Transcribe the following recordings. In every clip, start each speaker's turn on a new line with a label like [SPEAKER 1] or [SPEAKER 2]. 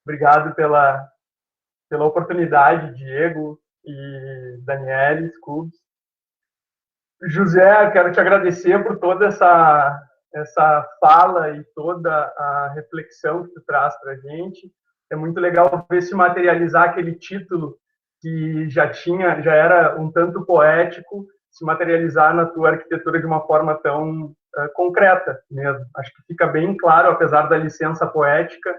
[SPEAKER 1] Obrigado pela oportunidade, Diego e Daniele Scubs. José, eu quero te agradecer por toda essa fala e toda a reflexão que tu traz para a gente. É muito legal ver se materializar aquele título que já era um tanto poético, se materializar na tua arquitetura de uma forma tão concreta mesmo. Acho que fica bem claro, apesar da licença poética,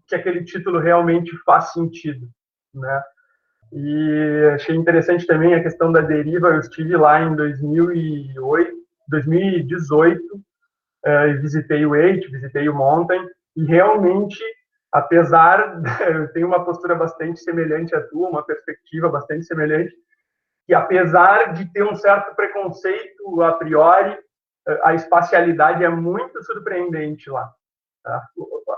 [SPEAKER 1] que aquele título realmente faz sentido, né? E achei interessante também a questão da deriva. Eu estive lá em 2018, visitei o Eight, visitei o Mountain, e realmente, apesar, eu tenho uma postura bastante semelhante à tua, uma perspectiva bastante semelhante, que apesar de ter um certo preconceito a priori, a espacialidade é muito surpreendente lá. Tá?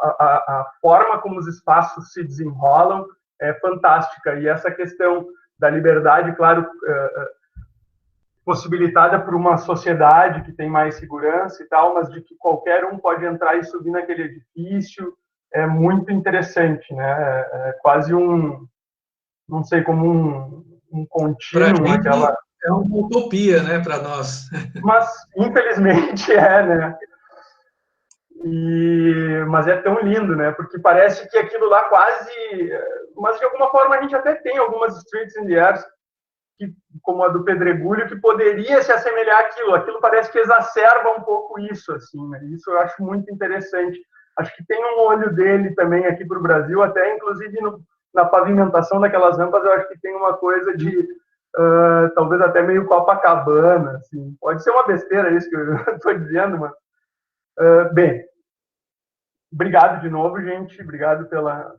[SPEAKER 1] A forma como os espaços se desenrolam é fantástica. E essa questão da liberdade, claro, possibilitada por uma sociedade que tem mais segurança e tal, mas de que qualquer um pode entrar e subir naquele edifício, é muito interessante, né? É quase não sei, como um
[SPEAKER 2] Para a
[SPEAKER 1] contínuo,
[SPEAKER 2] gente
[SPEAKER 1] aquela...
[SPEAKER 2] é uma utopia, né, para nós.
[SPEAKER 1] Mas, infelizmente, né? Mas é tão lindo, né? Porque parece que aquilo lá quase... Mas, de alguma forma, a gente até tem algumas streets in the air, como a do Pedregulho, que poderia se assemelhar àquilo. Aquilo parece que exacerba um pouco isso, assim, né? Isso eu acho muito interessante. Acho que tem um olho dele também aqui para o Brasil, até inclusive na pavimentação daquelas rampas, eu acho que tem uma coisa de talvez até meio Copacabana, assim. Pode ser uma besteira isso que eu estou dizendo, mas bem, obrigado de novo, gente. Obrigado pela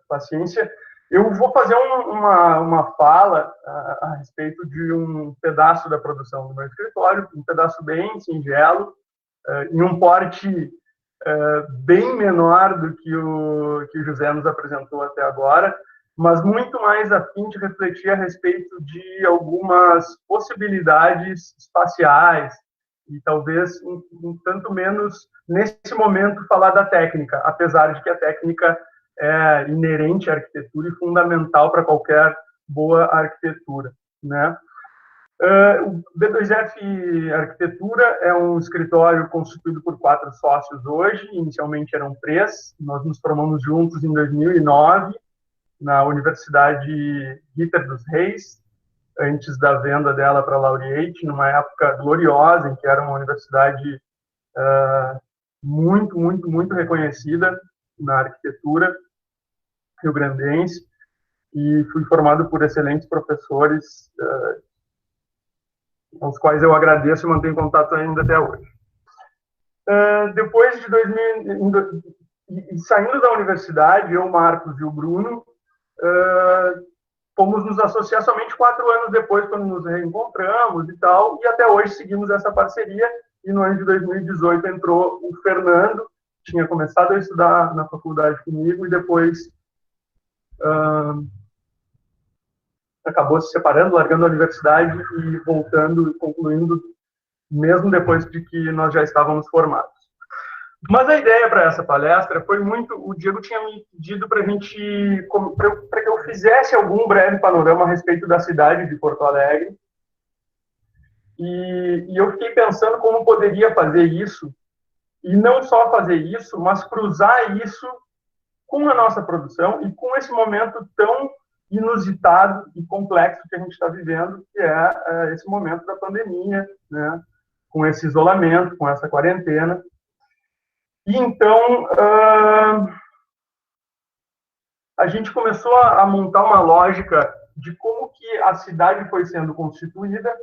[SPEAKER 1] paciência. Eu vou fazer uma fala a respeito de um pedaço da produção do meu escritório, um pedaço bem singelo, em um porte bem menor do que o José nos apresentou até agora, mas muito mais a fim de refletir a respeito de algumas possibilidades espaciais e talvez um tanto menos, nesse momento, falar da técnica, apesar de que a técnica é inerente à arquitetura e fundamental para qualquer boa arquitetura, né? O B2F Arquitetura é um escritório constituído por 4 sócios hoje, inicialmente eram 3, nós nos formamos juntos em 2009, na Universidade Ritter dos Reis, antes da venda dela para a Laureate, numa época gloriosa, em que era uma universidade muito, muito, muito reconhecida na arquitetura rio-grandense, e fui formado por excelentes professores, aos quais eu agradeço e mantenho contato ainda até hoje. Depois de 2000, saindo da universidade, eu, Marcos e o Bruno, fomos nos associar somente 4 anos depois, quando nos reencontramos e tal, e até hoje seguimos essa parceria, e no ano de 2018 entrou o Fernando, tinha começado a estudar na faculdade comigo, e depois acabou se separando, largando a universidade e voltando, concluindo, mesmo depois de que nós já estávamos formados. Mas a ideia para essa palestra foi muito... O Diego tinha me pedido para que eu fizesse algum breve panorama a respeito da cidade de Porto Alegre. E eu fiquei pensando como poderia fazer isso, e não só fazer isso, mas cruzar isso com a nossa produção e com esse momento tão inusitado e complexo que a gente está vivendo, que é esse momento da pandemia, né? Com esse isolamento, com essa quarentena. E então, a gente começou a montar uma lógica de como que a cidade foi sendo constituída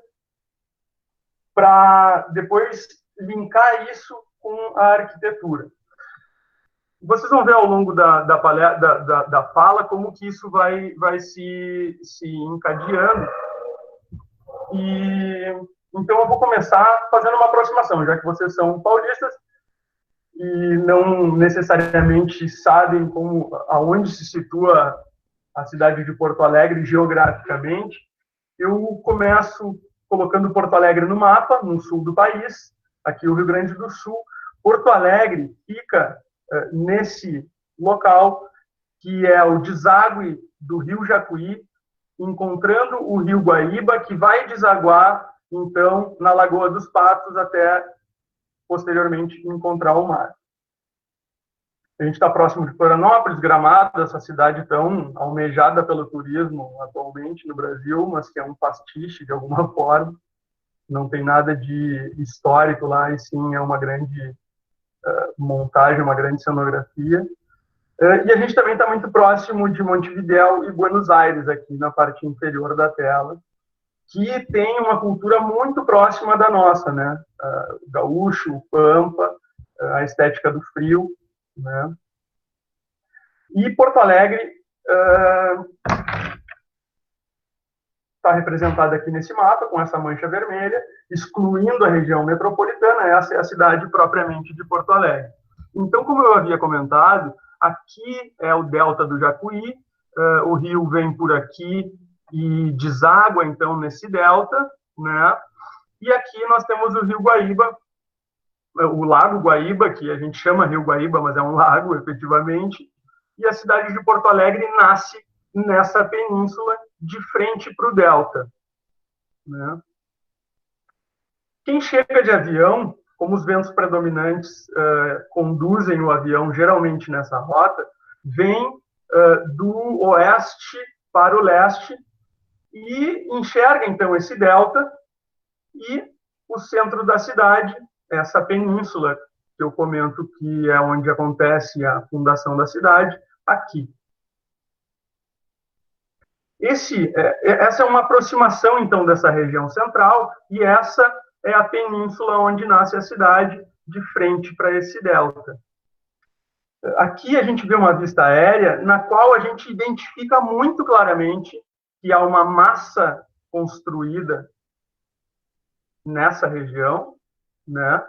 [SPEAKER 1] para depois linkar isso com a arquitetura. Vocês vão ver ao longo da fala como que isso vai se encadeando. E então eu vou começar fazendo uma aproximação, já que vocês são paulistas e não necessariamente sabem aonde se situa a cidade de Porto Alegre geograficamente. Eu começo colocando Porto Alegre no mapa, no sul do país, aqui o Rio Grande do Sul. Porto Alegre fica nesse local, que é o deságue do rio Jacuí, encontrando o rio Guaíba, que vai desaguar, então, na Lagoa dos Patos, até, posteriormente, encontrar o mar. A gente está próximo de Florianópolis, Gramado, essa cidade tão almejada pelo turismo atualmente no Brasil, mas que é um pastiche, de alguma forma. Não tem nada de histórico lá, e sim é uma grande montagem, uma grande cenografia. E a gente também está muito próximo de Montevidéu e Buenos Aires, aqui na parte inferior da tela, que tem uma cultura muito próxima da nossa, né? O gaúcho, o pampa, a estética do frio, né? E Porto Alegre está representada aqui nesse mapa, com essa mancha vermelha, excluindo a região metropolitana. Essa é a cidade propriamente de Porto Alegre. Então, como eu havia comentado, aqui é o delta do Jacuí, o rio vem por aqui e deságua, então, nesse delta, né? E aqui nós temos o rio Guaíba, o lago Guaíba, que a gente chama Rio Guaíba, mas é um lago, efetivamente, e a cidade de Porto Alegre nasce nessa península, de frente para o delta, né? Quem chega de avião, como os ventos predominantes conduzem o avião geralmente nessa rota, vem do oeste para o leste e enxerga, então, esse delta e o centro da cidade, essa península, que eu comento que é onde acontece a fundação da cidade, aqui. Essa é uma aproximação, então, dessa região central, e essa é a península onde nasce a cidade, de frente para esse delta. Aqui a gente vê uma vista aérea, na qual a gente identifica muito claramente que há uma massa construída nessa região, né?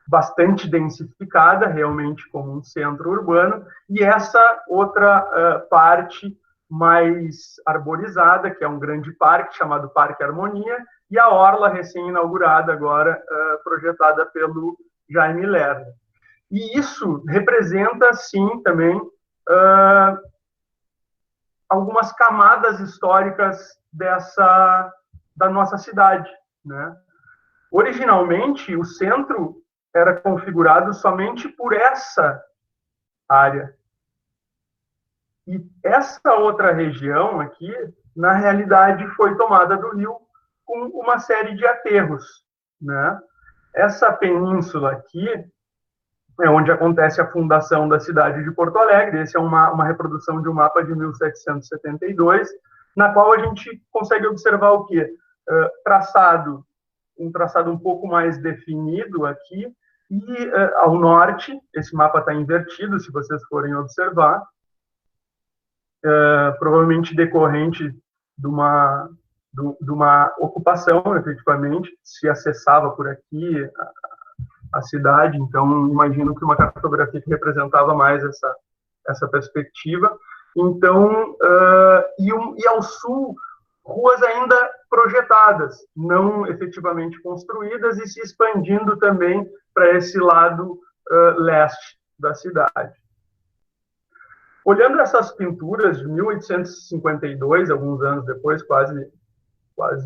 [SPEAKER 1] Bastante densificada, realmente como um centro urbano, e essa outra parte mais arborizada, que é um grande parque chamado Parque Harmonia, e a orla recém-inaugurada agora, projetada pelo Jaime Lerner. E isso representa, sim, também algumas camadas históricas da nossa cidade, né? Originalmente, o centro era configurado somente por essa área. E essa outra região aqui, na realidade, foi tomada do rio com uma série de aterros, né? Essa península aqui é onde acontece a fundação da cidade de Porto Alegre. Esse é uma reprodução de um mapa de 1772, na qual a gente consegue observar o quê? Um traçado um pouco mais definido aqui, e ao norte, esse mapa está invertido, se vocês forem observar, provavelmente decorrente de uma ocupação, efetivamente, se acessava por aqui a cidade, então imagino que uma cartografia que representava mais essa perspectiva. Então, e ao sul, ruas ainda projetadas, não efetivamente construídas, e se expandindo também para esse lado leste da cidade. Olhando essas pinturas de 1852, alguns anos depois, quase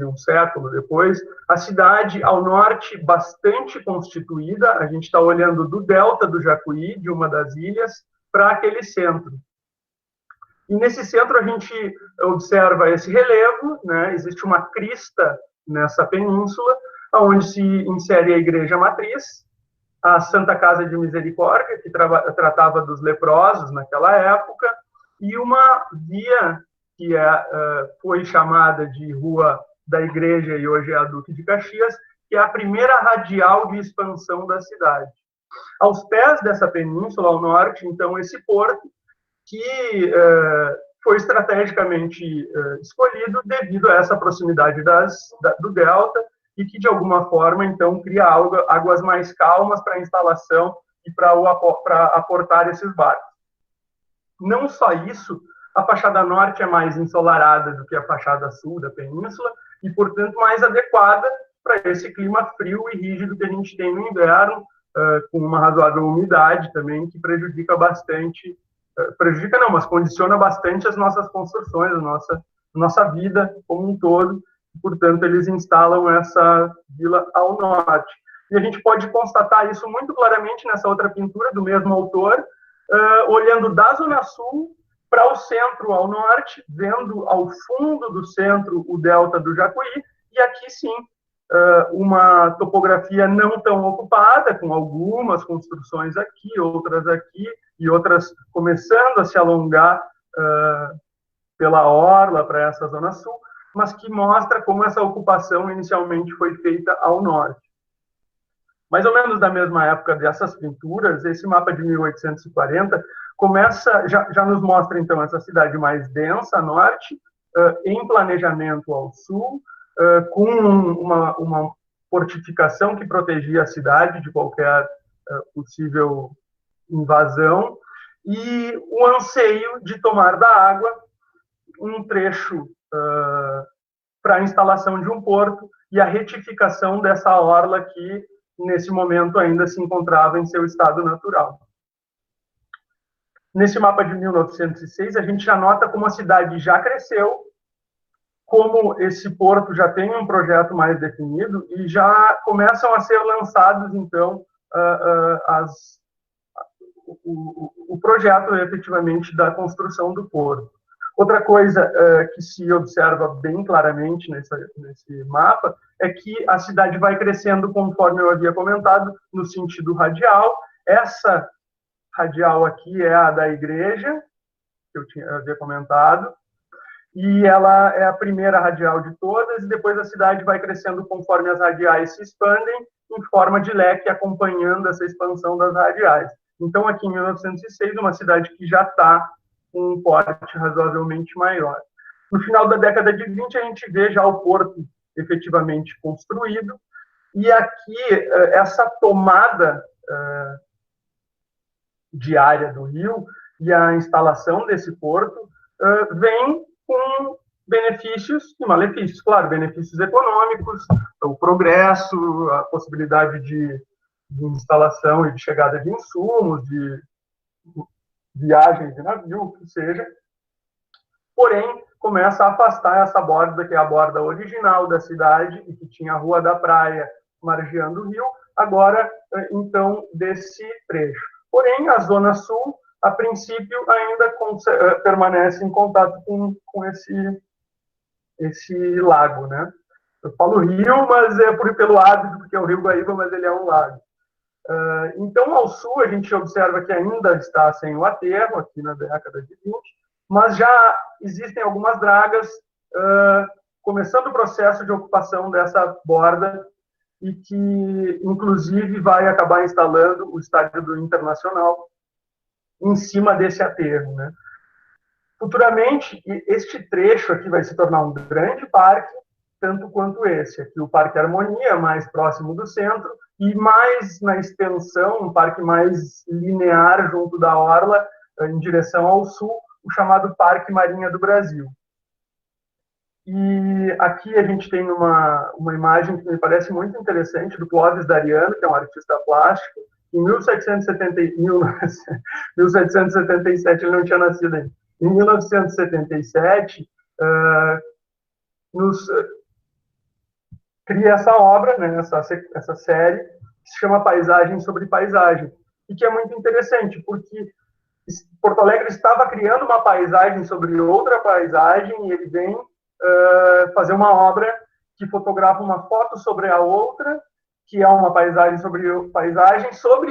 [SPEAKER 1] um século depois, a cidade ao norte bastante constituída, a gente está olhando do delta do Jacuí, de uma das ilhas, para aquele centro. E nesse centro a gente observa esse relevo, né? Existe uma crista nessa península, onde se insere a igreja matriz, a Santa Casa de Misericórdia, que tratava dos leprosos naquela época, e uma via que foi chamada de Rua da Igreja e hoje é a Duque de Caxias, que é a primeira radial de expansão da cidade. Aos pés dessa península, ao norte, então, esse porto, que foi estrategicamente escolhido devido a essa proximidade do delta, e que, de alguma forma, então, cria águas mais calmas para a instalação e para aportar esses barcos. Não só isso, a fachada norte é mais ensolarada do que a fachada sul da península e, portanto, mais adequada para esse clima frio e rígido que a gente tem no inverno, com uma razoável umidade também, que prejudica bastante, prejudica não, mas condiciona bastante as nossas construções, a nossa vida como um todo. Portanto, eles instalam essa vila ao norte. E a gente pode constatar isso muito claramente nessa outra pintura do mesmo autor, olhando da Zona Sul para o centro ao norte, vendo ao fundo do centro o delta do Jacuí, e aqui sim, uma topografia não tão ocupada, com algumas construções aqui, outras aqui, e outras começando a se alongar pela orla para essa Zona Sul, mas que mostra como essa ocupação inicialmente foi feita ao norte. Mais ou menos da mesma época dessas pinturas, esse mapa de 1840 começa, já nos mostra então essa cidade mais densa a norte, em planejamento ao sul, com uma fortificação que protegia a cidade de qualquer possível invasão, e o anseio de tomar da água um trecho para a instalação de um porto e a retificação dessa orla que, nesse momento, ainda se encontrava em seu estado natural. Nesse mapa de 1906, a gente já nota como a cidade já cresceu, como esse porto já tem um projeto mais definido e já começam a ser lançados, então, o projeto, efetivamente, da construção do porto. Outra coisa que se observa bem claramente nesse mapa é que a cidade vai crescendo, conforme eu havia comentado, no sentido radial. Essa radial aqui é a da igreja, que eu havia comentado, e ela é a primeira radial de todas, e depois a cidade vai crescendo conforme as radiais se expandem, em forma de leque, acompanhando essa expansão das radiais. Então, aqui em 1906, uma cidade que já está com um porte razoavelmente maior. No final da década de 20, a gente vê já o porto efetivamente construído, e aqui essa tomada diária do rio e a instalação desse porto vem com benefícios e malefícios. Claro, benefícios econômicos, o progresso, a possibilidade de instalação e de chegada de insumos, de viagens de navio, o que seja. Porém, começa a afastar essa borda, que é a borda original da cidade, e que tinha a Rua da Praia margeando o rio, agora, então, desse trecho. Porém, a Zona Sul, a princípio, ainda permanece em contato com esse lago, né? Eu falo rio, mas é pelo hábito, porque é o Rio Guaíba, mas ele é um lago. Então, ao sul, a gente observa que ainda está sem o aterro, aqui na década de 20, mas já existem algumas dragas, começando o processo de ocupação dessa borda, e que, inclusive, vai acabar instalando o estádio do Internacional em cima desse aterro, né? Futuramente, este trecho aqui vai se tornar um grande parque, tanto quanto esse. Aqui o Parque Harmonia, mais próximo do centro, e mais na extensão, um parque mais linear junto da orla, em direção ao sul, o chamado Parque Marinha do Brasil. E aqui a gente tem uma imagem que me parece muito interessante, do Clóvis Dariano, que é um artista plástico. Em 1777, ele não tinha nascido ainda. Em 1977, cria essa obra, né, essa série, que se chama Paisagem sobre Paisagem, e que é muito interessante, porque Porto Alegre estava criando uma paisagem sobre outra paisagem, e ele vem fazer uma obra que fotografa uma foto sobre a outra, que é uma paisagem sobre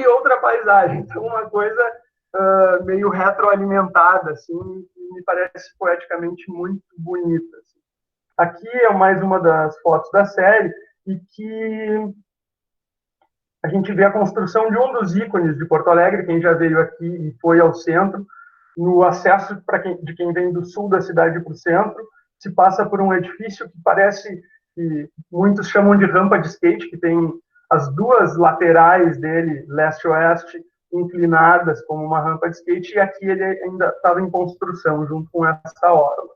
[SPEAKER 1] outra paisagem. Então, uma coisa meio retroalimentada, assim, me parece poeticamente muito bonita. Assim. Aqui é mais uma das fotos da série, e que a gente vê a construção de um dos ícones de Porto Alegre. Quem já veio aqui e foi ao centro, no acesso de quem vem do sul da cidade para o centro, se passa por um edifício que parece, que muitos chamam de rampa de skate, que tem as duas laterais dele, leste-oeste, inclinadas como uma rampa de skate, e aqui ele ainda estava em construção, junto com essa orla.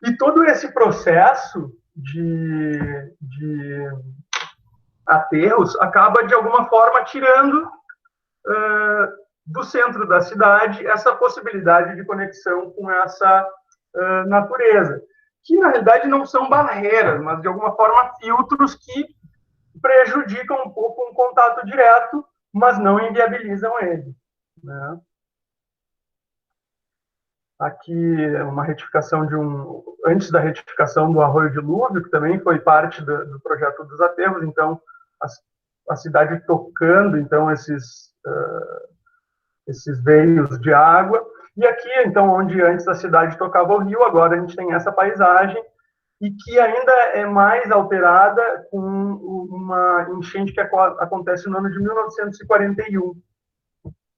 [SPEAKER 1] E todo esse processo aterros, acaba, de alguma forma, tirando do centro da cidade essa possibilidade de conexão com essa natureza, que, na realidade, não são barreiras, mas, de alguma forma, filtros que prejudicam um pouco um contato direto, mas não inviabilizam ele, né? Aqui é uma retificação antes da retificação do Arroio Dilúvio, que também foi parte do projeto dos aterros, então a cidade tocando então esses veios de água, e aqui então onde antes a cidade tocava o rio, agora a gente tem essa paisagem, e que ainda é mais alterada com uma enchente que acontece no ano de 1941,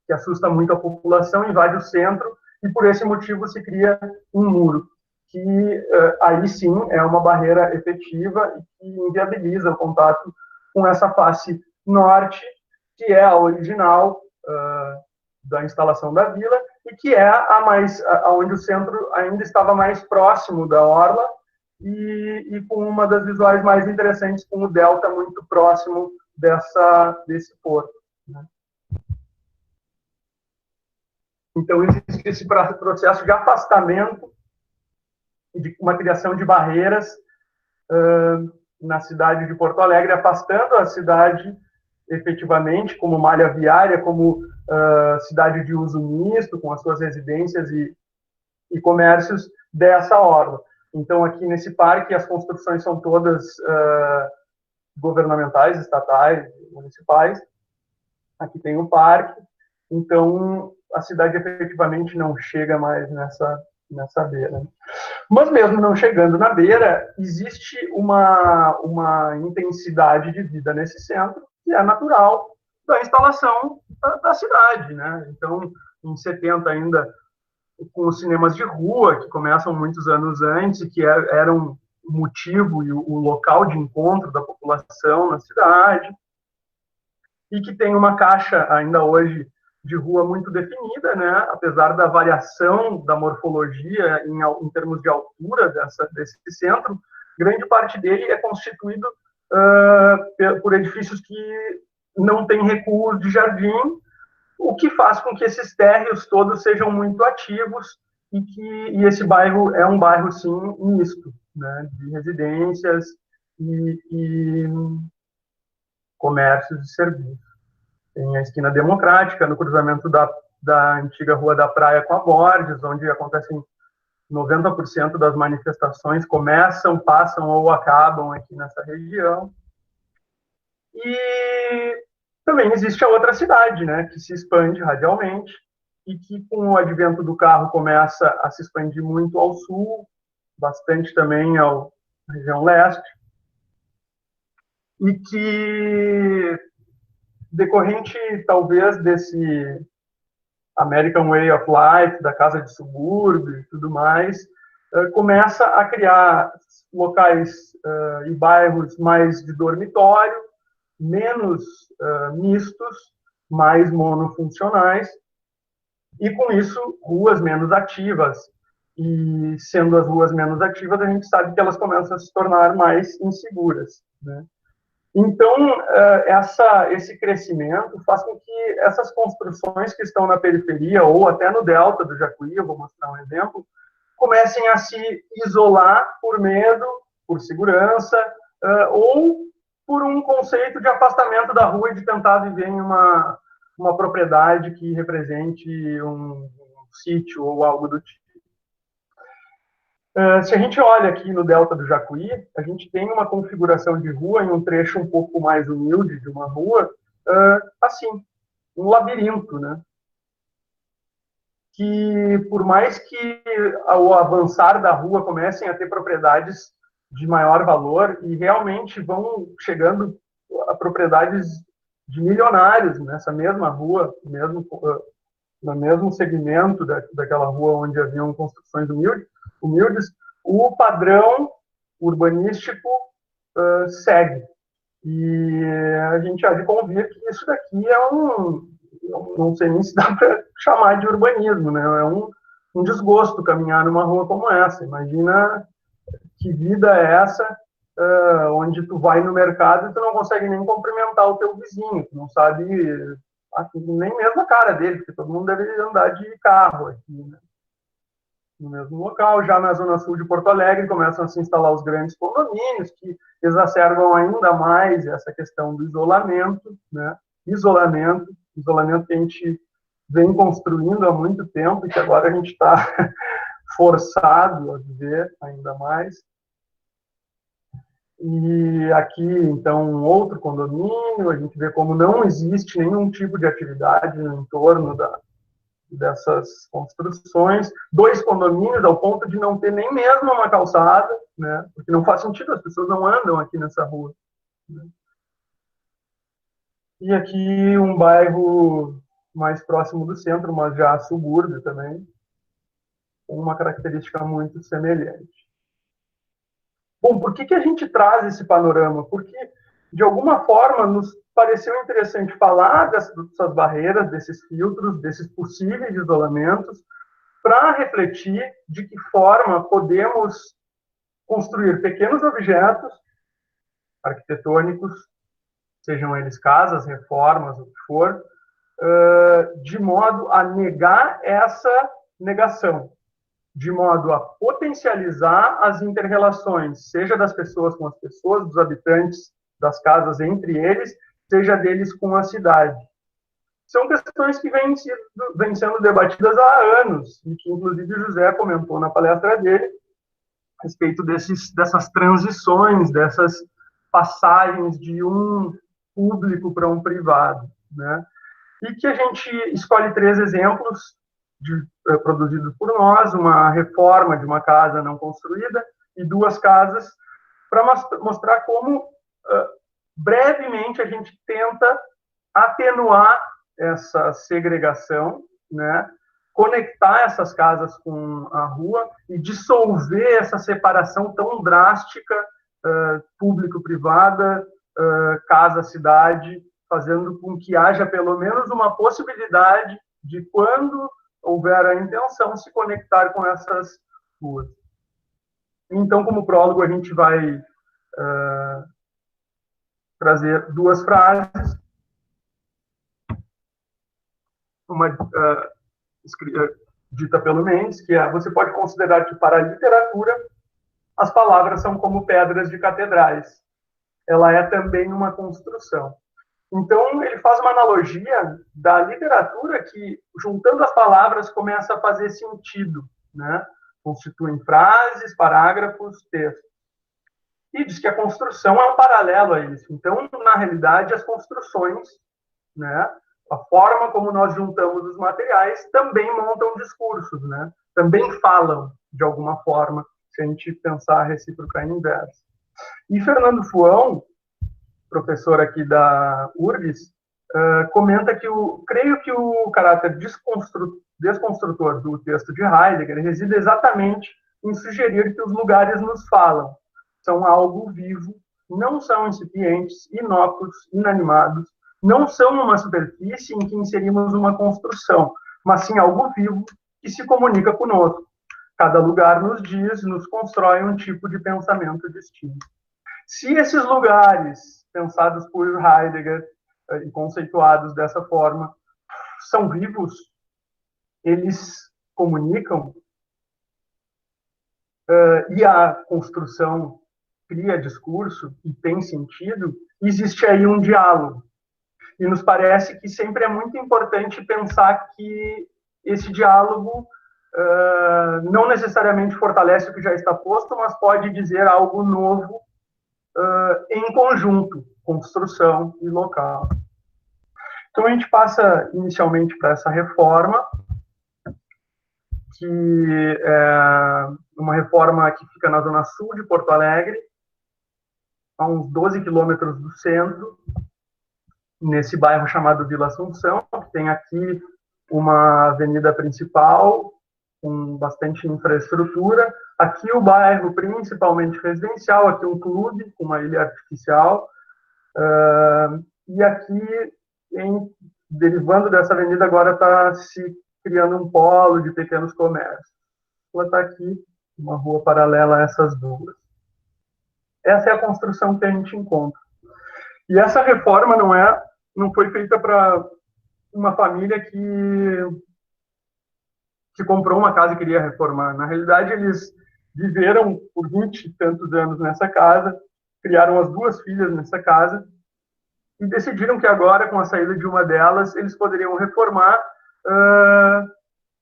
[SPEAKER 1] que assusta muito a população, invade o centro, e por esse motivo se cria um muro, que aí sim é uma barreira efetiva e que inviabiliza o contato com essa face norte, que é a original da instalação da vila, e que é onde o centro ainda estava mais próximo da orla, e com uma das visuais mais interessantes, com o delta muito próximo desse porto, né? Então, existe esse processo de afastamento e de uma criação de barreiras na cidade de Porto Alegre, afastando a cidade efetivamente como malha viária, como cidade de uso misto, com as suas residências e comércios dessa orla. Então, aqui nesse parque, as construções são todas governamentais, estatais, municipais. Aqui tem o parque. Então, a cidade efetivamente não chega mais nessa beira. Mas mesmo não chegando na beira, existe uma intensidade de vida nesse centro que é natural da instalação da cidade, né? Então, em 70 ainda, com os cinemas de rua, que começam muitos anos antes, que eram o motivo e o local de encontro da população na cidade, e que tem uma caixa ainda hoje de rua muito definida, né? Apesar da variação da morfologia em termos de altura desse centro, grande parte dele é constituído por edifícios que não têm recuos de jardim, o que faz com que esses térreos todos sejam muito ativos e esse bairro é um bairro, sim, misto, né? De residências e comércios e serviços. Tem a esquina Democrática, no cruzamento da antiga Rua da Praia com a Borges, onde acontecem 90% das manifestações começam, passam ou acabam aqui nessa região. E também existe a outra cidade, né, que se expande radialmente e que, com o advento do carro, começa a se expandir muito ao sul, bastante também na região leste, e que, decorrente, talvez, desse American Way of Life, da casa de subúrbio e tudo mais, começa a criar locais e bairros mais de dormitório, menos mistos, mais monofuncionais, e com isso, ruas menos ativas. E sendo as ruas menos ativas, a gente sabe que elas começam a se tornar mais inseguras, né? Então, esse crescimento faz com que essas construções que estão na periferia, ou até no delta do Jacuí, eu vou mostrar um exemplo, comecem a se isolar por medo, por segurança, ou por um conceito de afastamento da rua e de tentar viver em uma propriedade que represente um sítio ou algo do tipo. Se a gente olha aqui no delta do Jacuí, a gente tem uma configuração de rua em um trecho um pouco mais humilde de uma rua, assim, um labirinto, né? Que, por mais que ao avançar da rua comecem a ter propriedades de maior valor e realmente vão chegando a propriedades de milionários nessa mesma rua, no mesmo segmento daquela rua onde haviam construções humildes, o padrão urbanístico segue. E a gente há de convir que isso daqui não sei nem se dá para chamar de urbanismo, né? É um desgosto caminhar numa rua como essa. Imagina que vida é essa onde tu vai no mercado e tu não consegue nem cumprimentar o teu vizinho, tu não sabe nem mesmo a cara dele, porque todo mundo deve andar de carro aqui, né? No mesmo local. Já na zona sul de Porto Alegre começam a se instalar os grandes condomínios, que exacerbam ainda mais essa questão do isolamento, né? Isolamento que a gente vem construindo há muito tempo e que agora a gente está forçado a viver ainda mais. E aqui, então, um outro condomínio, a gente vê como não existe nenhum tipo de atividade no entorno dessas construções. 2 condomínios, ao ponto de não ter nem mesmo uma calçada, né? Porque não faz sentido, as pessoas não andam aqui nessa rua, né? E aqui um bairro mais próximo do centro, mas já subúrbio também, com uma característica muito semelhante. Bom, por que a gente traz esse panorama? Porque, de alguma forma, nos pareceu interessante falar dessas barreiras, desses filtros, desses possíveis isolamentos, para refletir de que forma podemos construir pequenos objetos arquitetônicos, sejam eles casas, reformas, o que for, de modo a negar essa negação, de modo a potencializar as interrelações, seja das pessoas com as pessoas, dos habitantes das casas entre eles, seja deles com a cidade. São questões que vêm sendo debatidas há anos, e que, inclusive, o José comentou na palestra dele, a respeito dessas transições, dessas passagens de um público para um privado, né? E que a gente escolhe 3 exemplos produzidos por nós, uma reforma de uma casa não construída e 2 casas, para mostrar como, brevemente, a gente tenta atenuar essa segregação, né? Conectar essas casas com a rua e dissolver essa separação tão drástica, público-privada, casa-cidade, fazendo com que haja pelo menos uma possibilidade de, quando houver a intenção, se conectar com essas ruas. Então, como prólogo, a gente vai trazer 2 frases. Uma dita pelo Mendes, que é: você pode considerar que, para a literatura, as palavras são como pedras de catedrais. Ela é também uma construção. Então, ele faz uma analogia da literatura que, juntando as palavras, começa a fazer sentido, né? Constituem frases, parágrafos, textos. E diz que a construção é um paralelo a isso. Então, na realidade, as construções, né, a forma como nós juntamos os materiais, também montam discursos, né? Também falam, de alguma forma, se a gente pensar a recíproca inversa. E Fernando Fuão, professor aqui da URGS, comenta que creio que o caráter desconstrutor do texto de Heidegger reside exatamente em sugerir que os lugares nos falam, são algo vivo, não são incipientes, inócuos, inanimados, não são uma superfície em que inserimos uma construção, mas sim algo vivo que se comunica conosco. Cada lugar nos diz, nos constrói um tipo de pensamento distinto. Se esses lugares, pensados por Heidegger e conceituados dessa forma, são vivos, eles comunicam, e a construção cria discurso e tem sentido, existe aí um diálogo. E nos parece que sempre é muito importante pensar que esse diálogo não necessariamente fortalece o que já está posto, mas pode dizer algo novo em conjunto, construção e local. Então, a gente passa inicialmente para essa reforma, que é uma reforma que fica na zona sul de Porto Alegre, a uns 12 quilômetros do centro, nesse bairro chamado Vila Assunção, que tem aqui uma avenida principal, com bastante infraestrutura. Aqui o bairro principalmente residencial, aqui um clube com uma ilha artificial. E aqui, derivando dessa avenida, agora está se criando um polo de pequenos comércios. Ela está aqui, uma rua paralela a essas 2. Essa é a construção que a gente encontra. E essa reforma não foi feita para uma família que comprou uma casa e queria reformar. Na realidade, eles viveram por 20 e tantos anos nessa casa, criaram as 2 filhas nessa casa e decidiram que agora, com a saída de uma delas, eles poderiam reformar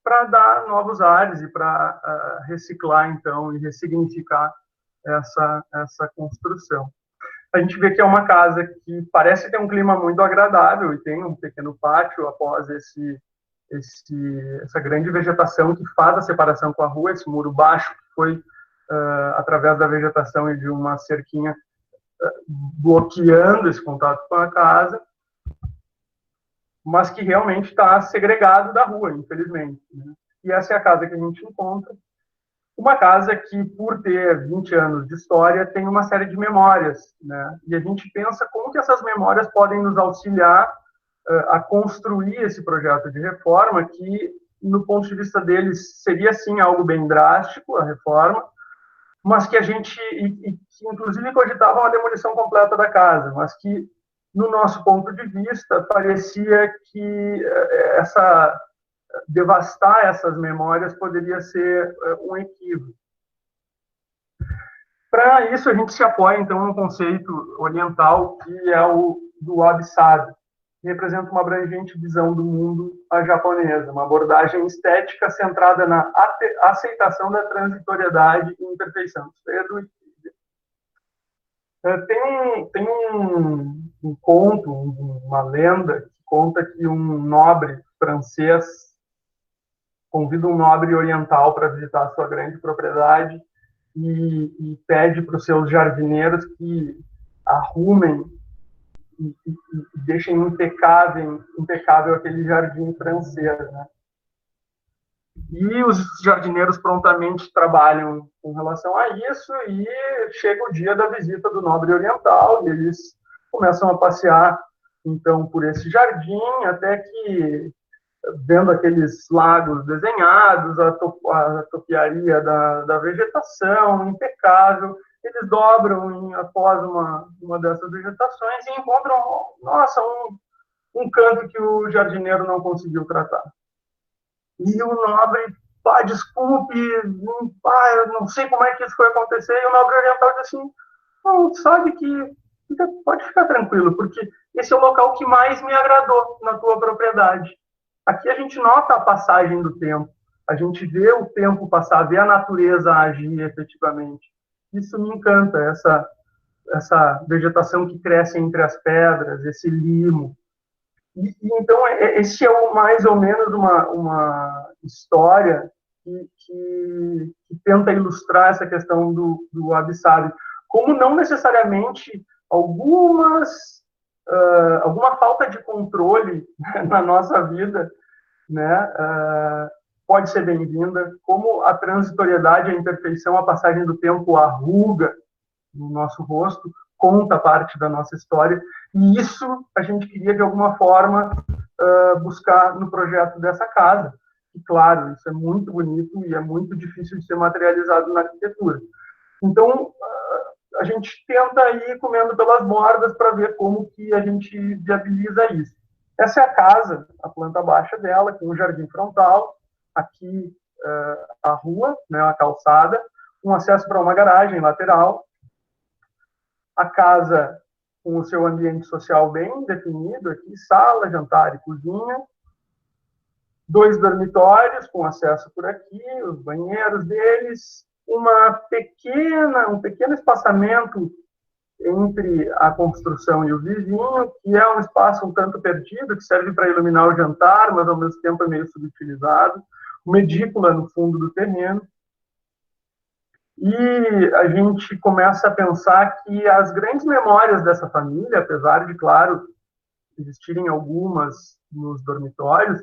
[SPEAKER 1] para dar novos ares e para reciclar, então, e ressignificar essa construção. A gente vê que é uma casa que parece ter um clima muito agradável e tem um pequeno pátio após essa grande vegetação que faz a separação com a rua, esse muro baixo que foi através da vegetação e de uma cerquinha bloqueando esse contato com a casa, mas que realmente está segregado da rua, infelizmente, né? E essa é a casa que a gente encontra. Uma casa que, por ter 20 anos de história, tem uma série de memórias, né? E a gente pensa como que essas memórias podem nos auxiliar a construir esse projeto de reforma, que, no ponto de vista deles, seria, sim, algo bem drástico, a reforma, mas que a gente, que inclusive cogitava uma demolição completa da casa, mas que, no nosso ponto de vista, parecia que devastar essas memórias poderia ser um equívoco. Para isso, a gente se apoia, então, num conceito oriental que é o do wabi-sabi, que representa uma abrangente visão do mundo à japonesa, uma abordagem estética centrada na aceitação da transitoriedade e imperfeição. Isso é do Tem um conto, uma lenda, que conta que um nobre francês convida um nobre oriental para visitar a sua grande propriedade e pede para os seus jardineiros que arrumem e deixem impecável aquele jardim francês, né? E os jardineiros prontamente trabalham com relação a isso e chega o dia da visita do nobre oriental e eles começam a passear, então, por esse jardim, até que, vendo aqueles lagos desenhados, a topiaria da vegetação impecável, eles dobram após uma dessas vegetações e encontram, nossa, um canto que o jardineiro não conseguiu tratar. E o nobre, desculpe, eu não sei como é que isso foi acontecer, e o nobre oriental disse assim, não, sabe que pode ficar tranquilo, porque esse é o local que mais me agradou na tua propriedade. Aqui a gente nota a passagem do tempo, a gente vê o tempo passar, vê a natureza agir efetivamente. Isso me encanta, essa vegetação que cresce entre as pedras, esse limo. Então, esse é mais ou menos uma história que tenta ilustrar essa questão do wabi-sabi. Como não necessariamente alguma falta de controle na nossa vida, né, pode ser bem-vinda, como a transitoriedade, a imperfeição, a passagem do tempo, a ruga no nosso rosto, conta parte da nossa história, e isso a gente queria, de alguma forma, buscar no projeto dessa casa. E, claro, isso é muito bonito e é muito difícil de ser materializado na arquitetura. Então, a gente tenta ir comendo pelas bordas para ver como que a gente viabiliza isso. Essa é a casa, a planta baixa dela, com o jardim frontal, aqui a rua, né, a calçada, um acesso para uma garagem lateral, a casa com o seu ambiente social bem definido, aqui sala, jantar e cozinha, 2 dormitórios com acesso por aqui, os banheiros deles, um pequeno espaçamento entre a construção e o vizinho, que é um espaço um tanto perdido, que serve para iluminar o jantar, mas ao mesmo tempo é meio subutilizado, uma edícula no fundo do terreno. E a gente começa a pensar que as grandes memórias dessa família, apesar de, claro, existirem algumas nos dormitórios,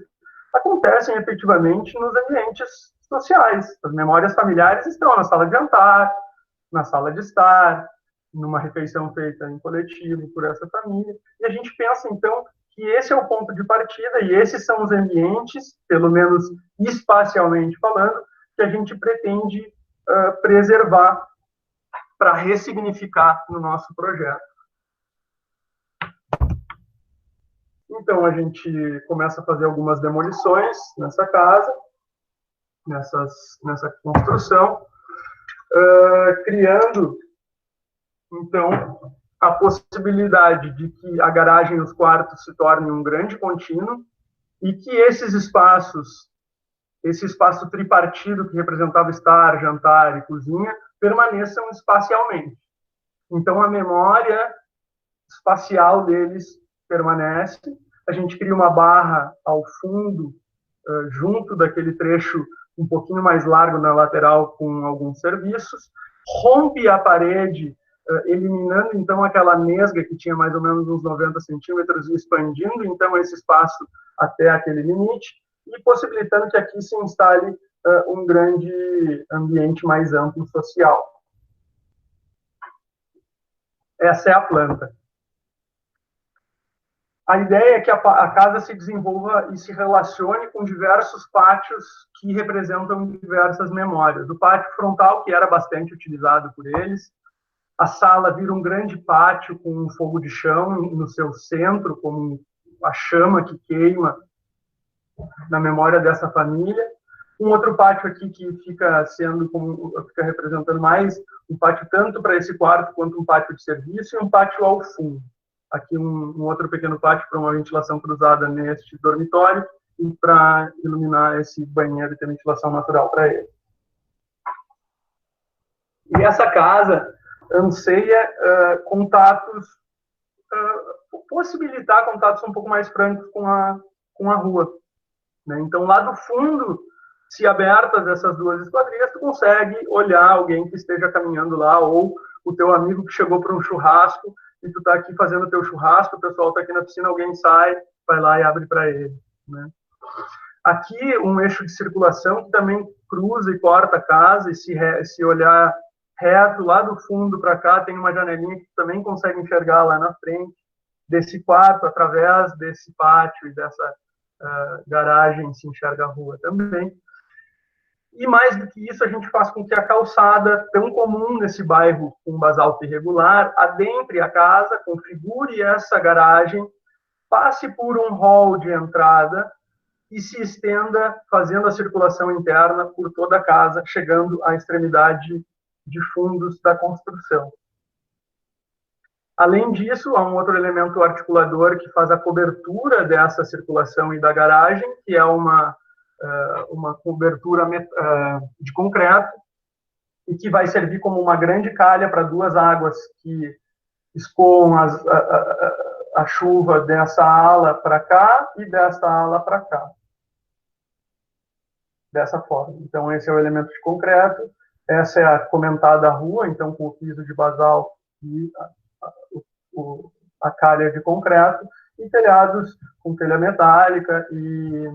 [SPEAKER 1] acontecem efetivamente nos ambientes sociais. As memórias familiares estão na sala de jantar, na sala de estar, numa refeição feita em coletivo por essa família. E a gente pensa, então, que esse é o ponto de partida e esses são os ambientes, pelo menos espacialmente falando, que a gente pretende preservar para ressignificar no nosso projeto. Então, a gente começa a fazer algumas demolições nessa casa, nessa construção, criando, então, a possibilidade de que a garagem e os quartos se tornem um grande contínuo e que esses espaços, esse espaço tripartido que representava estar, jantar e cozinha, permaneçam espacialmente. Então, a memória espacial deles permanece. A gente cria uma barra ao fundo, junto daquele trecho um pouquinho mais largo na lateral com alguns serviços, rompe a parede, eliminando então aquela nesga que tinha mais ou menos uns 90 centímetros e expandindo então esse espaço até aquele limite e possibilitando que aqui se instale um grande ambiente mais amplo social. Essa é a planta. A ideia é que a casa se desenvolva e se relacione com diversos pátios que representam diversas memórias. O pátio frontal, que era bastante utilizado por eles, a sala vira um grande pátio com um fogo de chão no seu centro, como a chama que queima na memória dessa família. Um outro pátio aqui que fica representando mais um pátio tanto para esse quarto quanto um pátio de serviço e um pátio ao fundo. Aqui um outro pequeno pátio para uma ventilação cruzada neste dormitório e para iluminar esse banheiro e ter ventilação natural para ele. E essa casa anseia contatos, possibilitar contatos um pouco mais francos com a rua. Né? Então, lá do fundo, se abertas essas duas esquadrias, tu consegue olhar alguém que esteja caminhando lá, ou o teu amigo que chegou para um churrasco, e tu está aqui fazendo o teu churrasco, o pessoal está aqui na piscina, alguém sai, vai lá e abre para ele. Né? Aqui, um eixo de circulação que também cruza e corta a casa, e se olhar reto lá do fundo para cá, tem uma janelinha que tu também consegue enxergar lá na frente, desse quarto, através desse pátio e dessa garagem, se enxerga a rua também. E mais do que isso, a gente faz com que a calçada, tão comum nesse bairro com basalto irregular, adentre a casa, configure essa garagem, passe por um hall de entrada e se estenda, fazendo a circulação interna por toda a casa, chegando à extremidade de fundos da construção. Além disso, há um outro elemento articulador que faz a cobertura dessa circulação e da garagem, que é uma cobertura de concreto e que vai servir como uma grande calha para duas águas que escoam a chuva dessa ala para cá e dessa ala para cá. Dessa forma. Então, esse é o elemento de concreto. Essa é a comentada rua, então, com o piso de basalto e a calha de concreto, e telhados com telha metálica e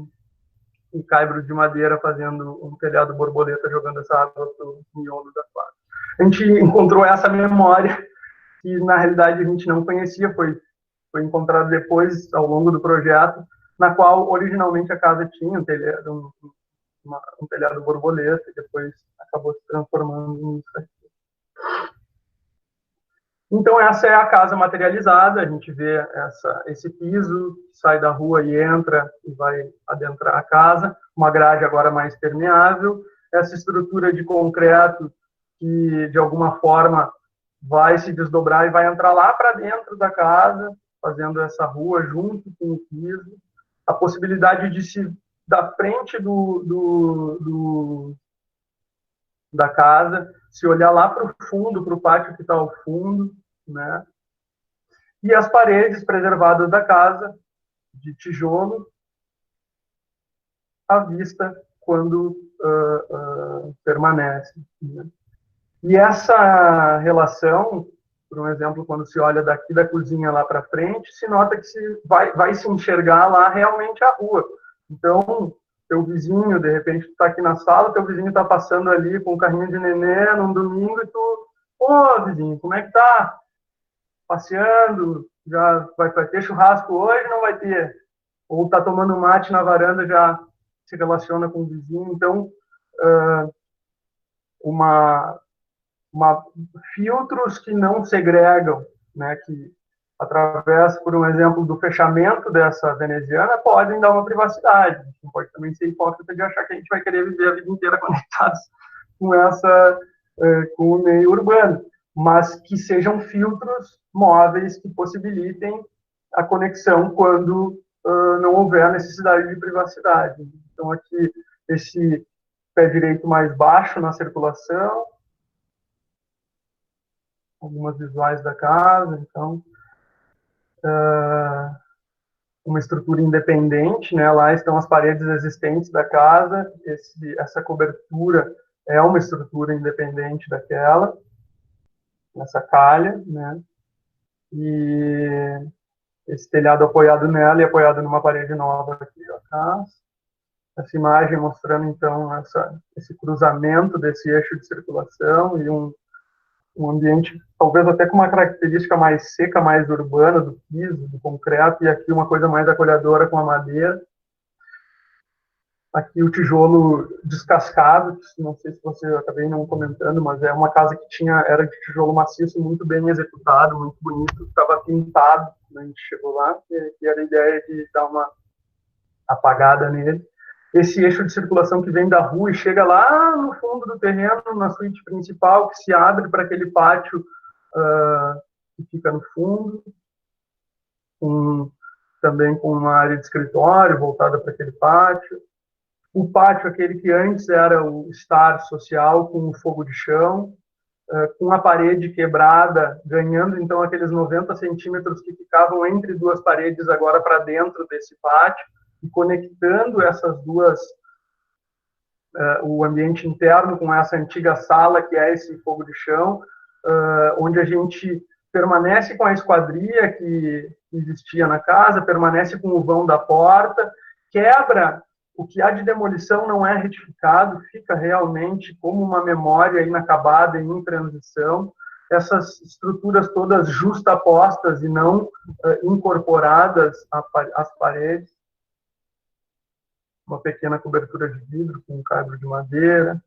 [SPEAKER 1] caibro de madeira, fazendo um telhado borboleta, jogando essa água para o miolo da quadra. A gente encontrou essa memória que, na realidade, a gente não conhecia, foi encontrado depois, ao longo do projeto, na qual, originalmente, a casa tinha um telhado borboleta, e depois acabou se transformando nisso aqui. Então, essa é a casa materializada, a gente vê esse piso, sai da rua e entra e vai adentrar a casa, uma grade agora mais permeável, essa estrutura de concreto que, de alguma forma, vai se desdobrar e vai entrar lá para dentro da casa, fazendo essa rua junto com o piso, a possibilidade de da frente da casa, se olhar lá para o fundo, para o pátio que está ao fundo, né? E as paredes preservadas da casa, de tijolo, à vista quando permanece. Né? E essa relação, por um exemplo, quando se olha daqui da cozinha lá para frente, se nota que vai se enxergar lá realmente a rua. Então, teu vizinho, de repente, tu está aqui na sala, teu vizinho está passando ali com um carrinho de nenê num domingo e tu, vizinho, como é que tá? Passeando, já vai ter churrasco hoje? Não vai ter. Ou tá tomando mate na varanda, já se relaciona com o vizinho. Então, uma filtros que não segregam, né, que através, por um exemplo, do fechamento dessa veneziana, podem dar uma privacidade. A gente pode também ser hipócrita de achar que a gente vai querer viver a vida inteira conectados com o meio urbano, mas que sejam filtros móveis que possibilitem a conexão quando não houver a necessidade de privacidade. Então, aqui, esse pé direito mais baixo na circulação, algumas visuais da casa, então, uma estrutura independente, né? Lá estão as paredes existentes da casa, essa cobertura é uma estrutura independente daquela, essa calha, né? E esse telhado apoiado nela e apoiado numa parede nova aqui atrás. Essa imagem mostrando, então, esse cruzamento desse eixo de circulação e um ambiente, talvez até com uma característica mais seca, mais urbana do piso, do concreto, e aqui uma coisa mais acolhedora com a madeira. Aqui o tijolo descascado, não sei se você acabei não comentando, mas é uma casa que era de tijolo maciço, muito bem executado, muito bonito, estava pintado, né, a gente chegou lá, e era a ideia de dar uma apagada nele. Esse eixo de circulação que vem da rua e chega lá no fundo do terreno, na suíte principal, que se abre para aquele pátio que fica no fundo, também com uma área de escritório voltada para aquele pátio. O pátio, aquele que antes era o estar social, com o fogo de chão, com a parede quebrada, ganhando então aqueles 90 centímetros que ficavam entre duas paredes agora para dentro desse pátio, e conectando essas duas, o ambiente interno com essa antiga sala que é esse fogo de chão, onde a gente permanece com a esquadria que existia na casa, permanece com o vão da porta, quebra o que há de demolição, não é retificado, fica realmente como uma memória inacabada, em transição. Essas estruturas todas justapostas e não incorporadas às paredes. Uma pequena cobertura de vidro com um caibro de madeira.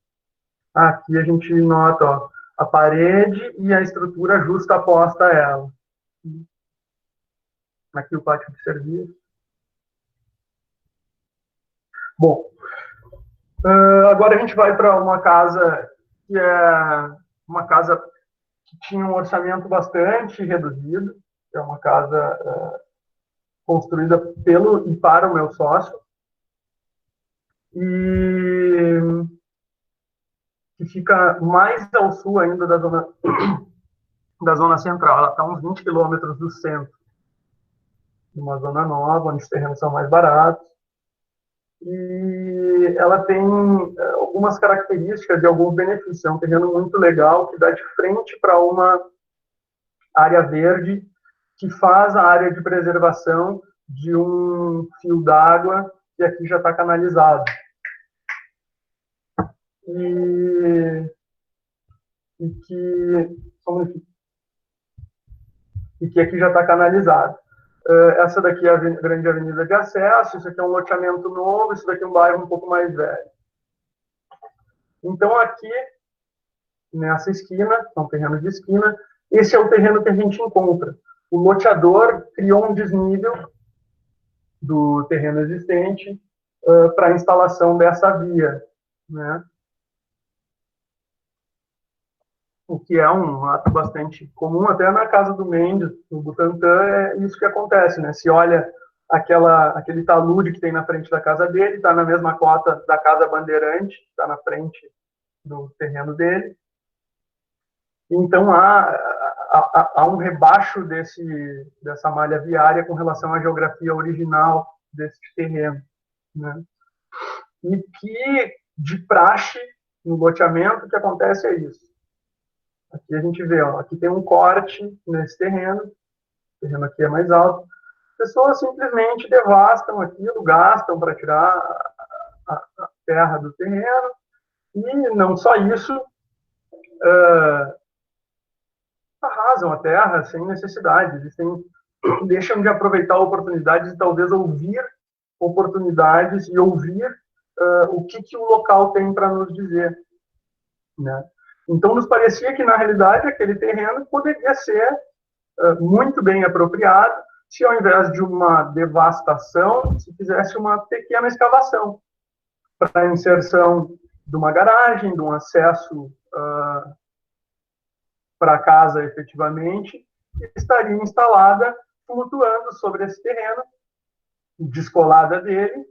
[SPEAKER 1] Aqui a gente nota a parede e a estrutura justaposta a ela. Aqui o pátio de serviço. Bom, agora a gente vai para uma casa que é uma casa que tinha um orçamento bastante reduzido, é uma casa construída pelo e para o meu sócio, e que fica mais ao sul ainda da zona central. Ela está a uns 20 quilômetros do centro, uma zona nova, onde os terrenos são mais baratos. E ela tem algumas características e alguns benefícios. É um terreno muito legal, que dá de frente para uma área verde, que faz a área de preservação de um fio d'água que aqui já está canalizado. E que aqui já está canalizado. Essa daqui é a grande avenida de acesso, isso aqui é um loteamento novo, isso daqui é um bairro um pouco mais velho. Então, aqui, nessa esquina, é um terreno de esquina, esse é o terreno que a gente encontra. O loteador criou um desnível do terreno existente para a instalação dessa via, né? O que é um ato bastante comum, até na casa do Mendes, no Butantã, é isso que acontece, né? Se olha aquele talude que tem na frente da casa dele, está na mesma cota da Casa Bandeirante, está na frente do terreno dele. Então, há um rebaixo dessa malha viária com relação à geografia original desse terreno, né? E que, de praxe, no loteamento, o que acontece é isso. Aqui a gente vê, aqui tem um corte nesse terreno, o terreno aqui é mais alto. Pessoas simplesmente devastam aquilo, gastam para tirar a terra do terreno, e não só isso, arrasam a terra sem necessidade. Eles deixam de aproveitar oportunidades e talvez ouvir oportunidades e ouvir o que o local tem para nos dizer, né? Então, nos parecia que, na realidade, aquele terreno poderia ser muito bem apropriado se, ao invés de uma devastação, se fizesse uma pequena escavação para a inserção de uma garagem, de um acesso para a casa, efetivamente, que estaria instalada flutuando sobre esse terreno, descolada dele,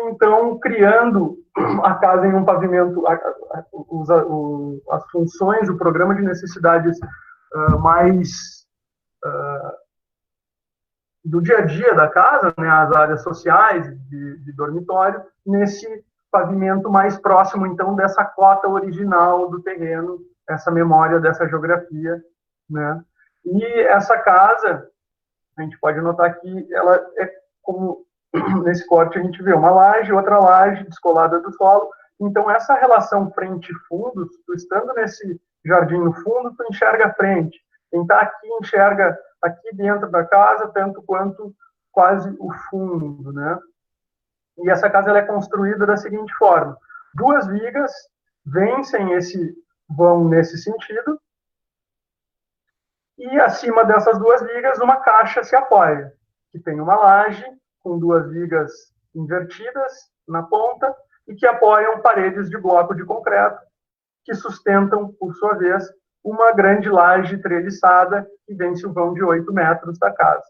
[SPEAKER 1] então criando a casa em um pavimento, as funções, o programa de necessidades mais do dia a dia da casa, né, as áreas sociais de dormitório, nesse pavimento mais próximo, então, dessa cota original do terreno, essa memória dessa geografia, né? E essa casa, a gente pode notar que ela é como, nesse corte a gente vê uma laje, outra laje descolada do solo, então essa relação frente-fundo, tu estando nesse jardim no fundo, tu enxerga a frente, quem está aqui enxerga aqui dentro da casa, tanto quanto quase o fundo, né? E essa casa ela é construída da seguinte forma: duas vigas vencem vão nesse sentido, e acima dessas duas vigas uma caixa se apoia, que tem uma laje com duas vigas invertidas na ponta e que apoiam paredes de bloco de concreto que sustentam, por sua vez, uma grande laje treliçada que vence o vão de 8 metros da casa.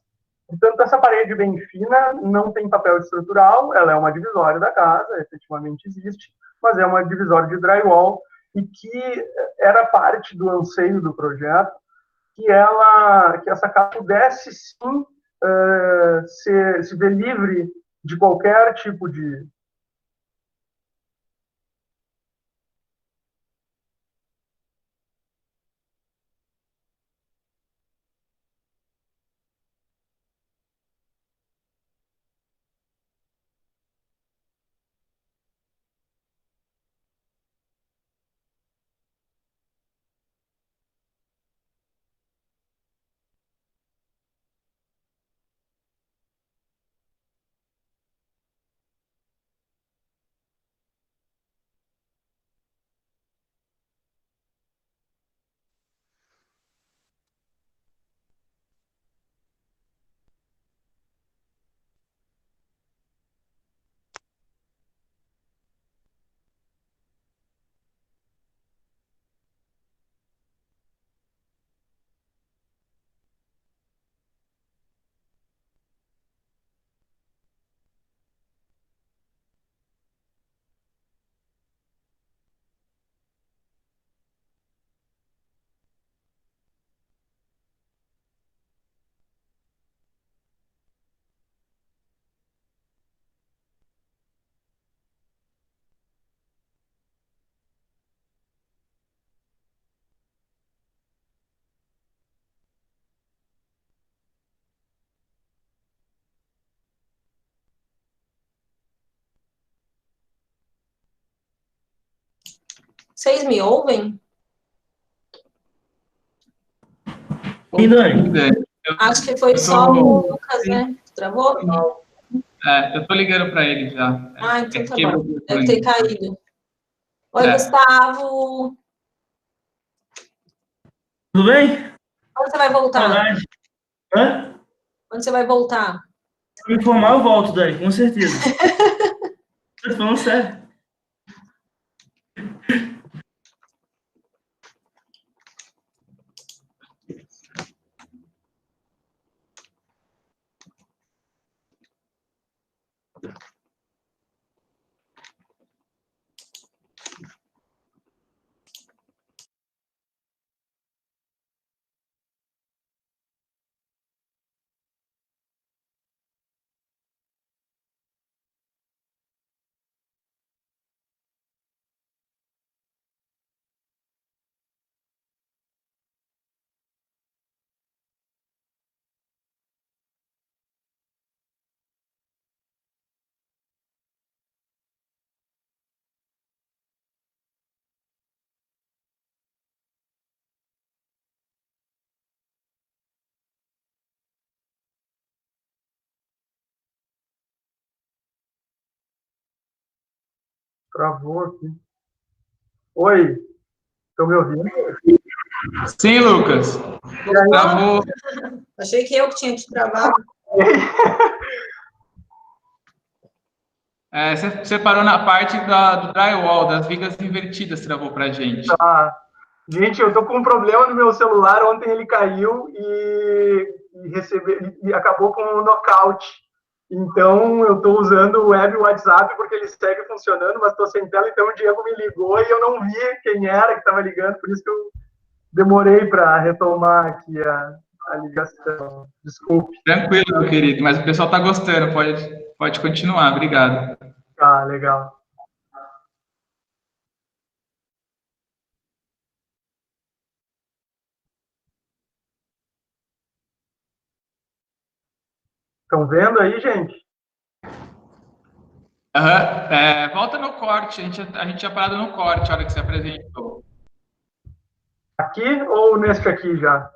[SPEAKER 1] Portanto, essa parede bem fina não tem papel estrutural, ela é uma divisória da casa, efetivamente existe, mas é uma divisória de drywall e que era parte do anseio do projeto, que essa casa pudesse sim se ver livre de qualquer tipo de.
[SPEAKER 3] Vocês me ouvem?
[SPEAKER 4] E Dani?
[SPEAKER 3] Acho que foi só o Lucas, né? Travou?
[SPEAKER 5] Eu tô ligando para ele já.
[SPEAKER 3] Ah, então tá bom. Deve ter caído. Oi, Gustavo.
[SPEAKER 4] Tudo bem?
[SPEAKER 3] Quando você vai voltar?
[SPEAKER 4] Saudade. Hã?
[SPEAKER 3] Quando você vai voltar?
[SPEAKER 4] Se me informar, eu volto, Dani, com certeza. Tô falando sério.
[SPEAKER 1] Travou aqui. Oi, estão me ouvindo?
[SPEAKER 5] Sim, Lucas. Travou.
[SPEAKER 3] Achei que eu que tinha te travado.
[SPEAKER 5] Você parou na parte do drywall, das vigas invertidas, travou pra gente.
[SPEAKER 1] Tá. Gente, eu tô com um problema no meu celular. Ontem ele caiu e acabou com um nocaute. Então, eu estou usando o web e o WhatsApp porque ele segue funcionando, mas estou sem tela. Então, o Diego me ligou e eu não vi quem era que estava ligando, por isso que eu demorei para retomar aqui a ligação. Desculpe.
[SPEAKER 5] Tranquilo, meu querido, mas o pessoal está gostando, pode continuar, obrigado.
[SPEAKER 1] Tá, legal. Estão vendo aí, gente?
[SPEAKER 5] Volta no corte, a gente tinha parado no corte a hora que você apresentou.
[SPEAKER 1] Aqui ou neste aqui já?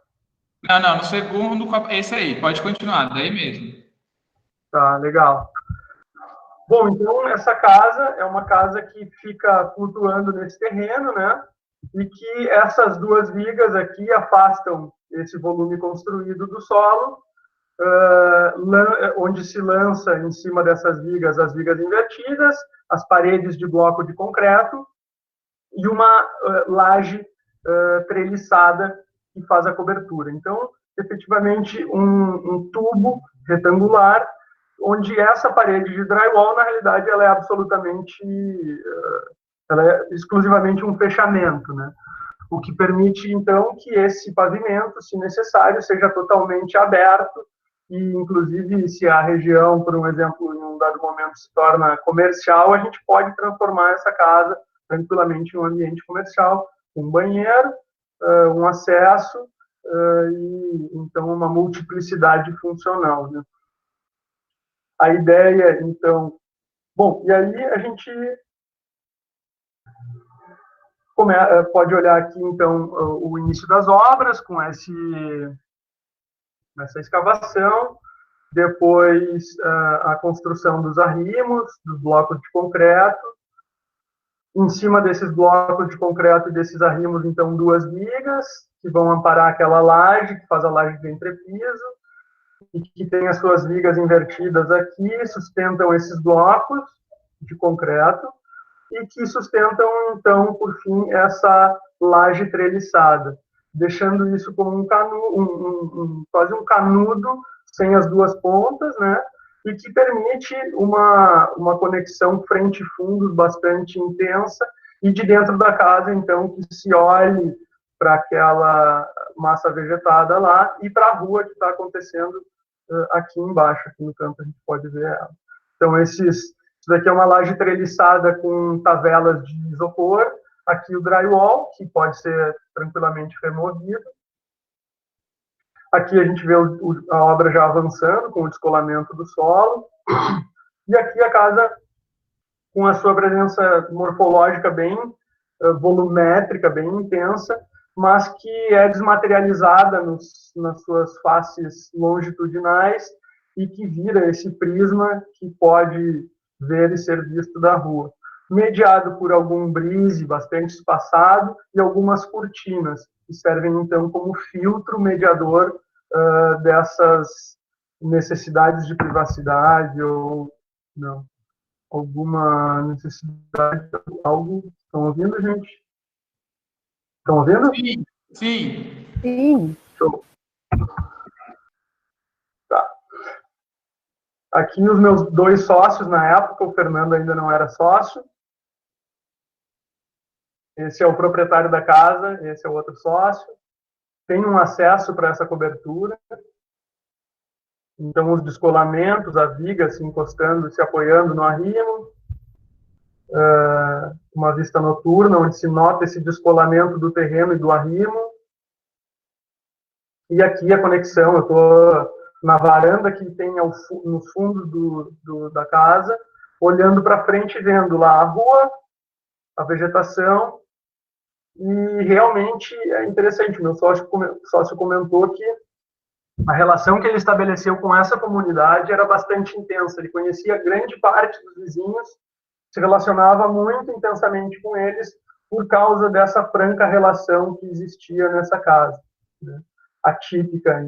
[SPEAKER 5] Não, no segundo, esse aí, pode continuar, daí mesmo.
[SPEAKER 1] Tá, legal. Bom, então essa casa é uma casa que fica flutuando nesse terreno, né? E que essas duas vigas aqui afastam esse volume construído do solo, onde se lança em cima dessas vigas as vigas invertidas, as paredes de bloco de concreto e uma laje treliçada que faz a cobertura. Então, efetivamente, um tubo retangular, onde essa parede de drywall, na realidade, ela é exclusivamente um fechamento, né? O que permite, então, que esse pavimento, se necessário, seja totalmente aberto e, inclusive, se a região, por um exemplo, em um dado momento se torna comercial, a gente pode transformar essa casa tranquilamente em um ambiente comercial, um banheiro, um acesso e, então, uma multiplicidade funcional, né? A ideia, então... Bom, e aí a gente pode olhar aqui, então, o início das obras, com essa escavação, depois a construção dos arrimos, dos blocos de concreto. Em cima desses blocos de concreto e desses arrimos, então, duas vigas, que vão amparar aquela laje, que faz a laje de entrepiso, e que tem as suas vigas invertidas aqui, sustentam esses blocos de concreto, e que sustentam, então, por fim, essa laje treliçada, deixando isso como quase um canudo, sem as duas pontas, né? E que permite uma conexão frente e fundos bastante intensa, e de dentro da casa, então, que se olhe para aquela massa vegetada lá e para a rua que está acontecendo aqui embaixo, aqui no canto a gente pode ver ela. Então, isso daqui é uma laje treliçada com tavelas de isopor, aqui o drywall, que pode ser tranquilamente removido. Aqui a gente vê a obra já avançando, com o descolamento do solo. E aqui a casa, com a sua presença morfológica bem volumétrica, bem intensa, mas que é desmaterializada nas suas faces longitudinais e que vira esse prisma que pode ver e ser visto da rua, mediado por algum brise bastante espaçado e algumas cortinas, que servem, então, como filtro mediador dessas necessidades de privacidade ou não, alguma necessidade, algo... Estão ouvindo, gente? Estão ouvindo?
[SPEAKER 5] Sim, sim.
[SPEAKER 6] Sim.
[SPEAKER 1] Show. Tá. Aqui os meus dois sócios na época, o Fernando ainda não era sócio. Esse é o proprietário da casa, esse é o outro sócio. Tem um acesso para essa cobertura. Então, os descolamentos, a viga se encostando, se apoiando no arrimo. Uma vista noturna, onde se nota esse descolamento do terreno e do arrimo. E aqui a conexão, eu estou na varanda que tem no fundo da casa, olhando para frente, vendo lá a rua, a vegetação, e realmente é interessante. Meu sócio comentou que a relação que ele estabeleceu com essa comunidade era bastante intensa. Ele conhecia grande parte dos vizinhos se relacionava muito intensamente com eles por causa dessa franca relação que existia nessa casa, né? Atípica,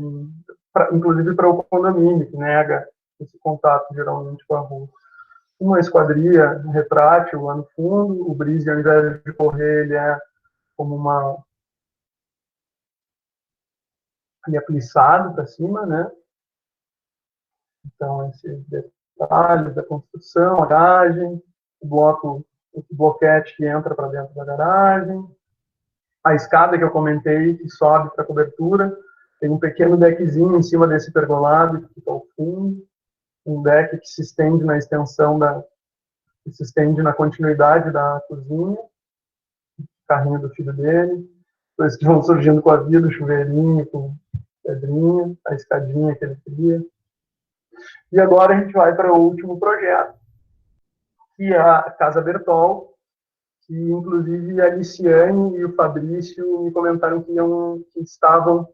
[SPEAKER 1] inclusive para o condomínio, que nega esse contato geralmente com a rua. Uma esquadria retrátil lá no fundo, o brise, ao invés de correr, ele é como ele é plissado para cima, né? Então, esses detalhes da construção, a garagem, o bloquete que entra para dentro da garagem, a escada que eu comentei, que sobe para a cobertura, tem um pequeno deckzinho em cima desse pergolado, que fica ao fundo, um deck que se estende na extensão que se estende na continuidade da cozinha, o carrinho do filho dele, coisas que vão surgindo com a vida, o chuveirinho com pedrinha, a escadinha que ele queria. E agora a gente vai para o último projeto, que é a Casa Bertol, que inclusive a Liciane e o Fabrício me comentaram que estavam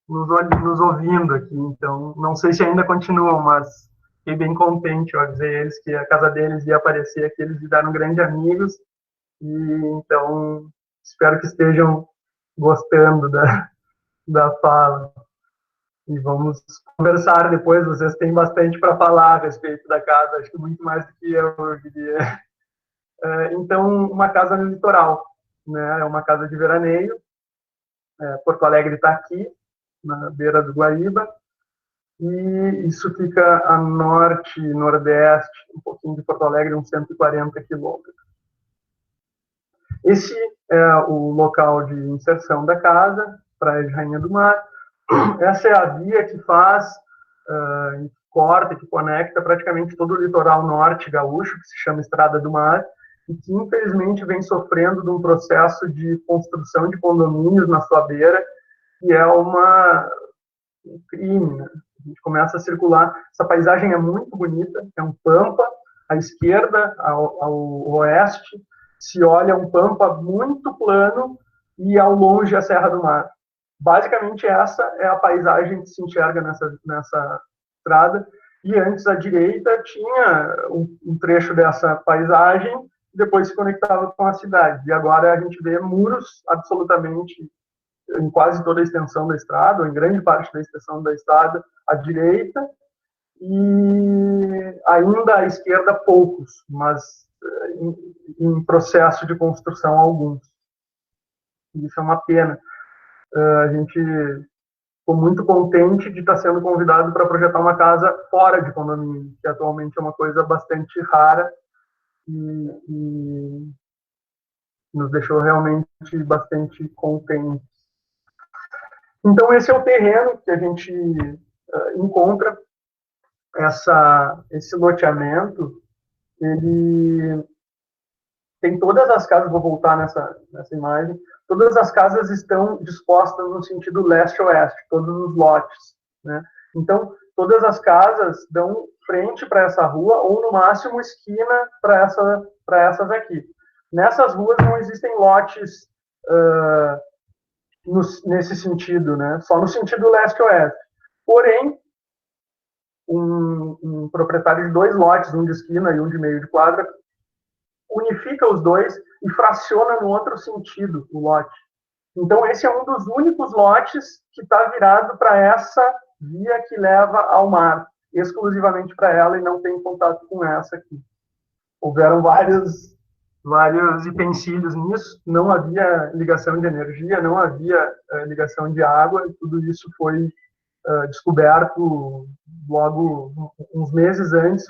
[SPEAKER 1] nos ouvindo aqui. Então, não sei se ainda continuam, mas fiquei bem contente. Eu avisei eles que a casa deles ia aparecer aqui, eles viraram grandes amigos. E então, espero que estejam gostando da fala. E vamos conversar depois. Vocês têm bastante para falar a respeito da casa, acho que muito mais do que eu diria. Então, uma casa no litoral, né? É uma casa de veraneio. Porto Alegre está aqui, na beira do Guaíba, e isso fica a norte, nordeste, um pouquinho de Porto Alegre, uns 140 quilômetros. Esse é o local de inserção da casa, Praia de Rainha do Mar. Essa é a via que faz, que corta, que conecta praticamente todo o litoral norte gaúcho, que se chama Estrada do Mar, e que infelizmente vem sofrendo de um processo de construção de condomínios na sua beira, que é um crime, né? A gente começa a circular. Essa paisagem é muito bonita, é um pampa, à esquerda, ao oeste, se olha um pampa muito plano e ao longe a Serra do Mar. Basicamente essa é a paisagem que se enxerga nessa estrada, e antes à direita tinha um trecho dessa paisagem, depois se conectava com a cidade, e agora a gente vê muros absolutamente em quase toda a extensão da estrada, ou em grande parte da extensão da estrada, à direita, e ainda à esquerda poucos, mas em processo de construção alguns. Isso é uma pena. A gente ficou muito contente de estar sendo convidado para projetar uma casa fora de condomínio, que atualmente é uma coisa bastante rara e nos deixou realmente bastante contentes. Então, esse é o terreno que a gente encontra. Esse loteamento, ele tem todas as casas, vou voltar nessa imagem, todas as casas estão dispostas no sentido leste-oeste, todos os lotes, né? Então, todas as casas dão frente para essa rua, ou no máximo esquina para essas aqui. Nessas ruas não existem lotes nesse sentido, né? Só no sentido leste-oeste. Porém, um proprietário de 2 lotes, um de esquina e um de meio de quadra, unifica os 2 e fraciona no outro sentido o lote. Então, esse é um dos únicos lotes que está virado para essa via que leva ao mar, exclusivamente para ela, e não tem contato com essa aqui. Houveram vários utensílios nisso, não havia ligação de energia, não havia ligação de água, e tudo isso foi descoberto logo uns meses antes,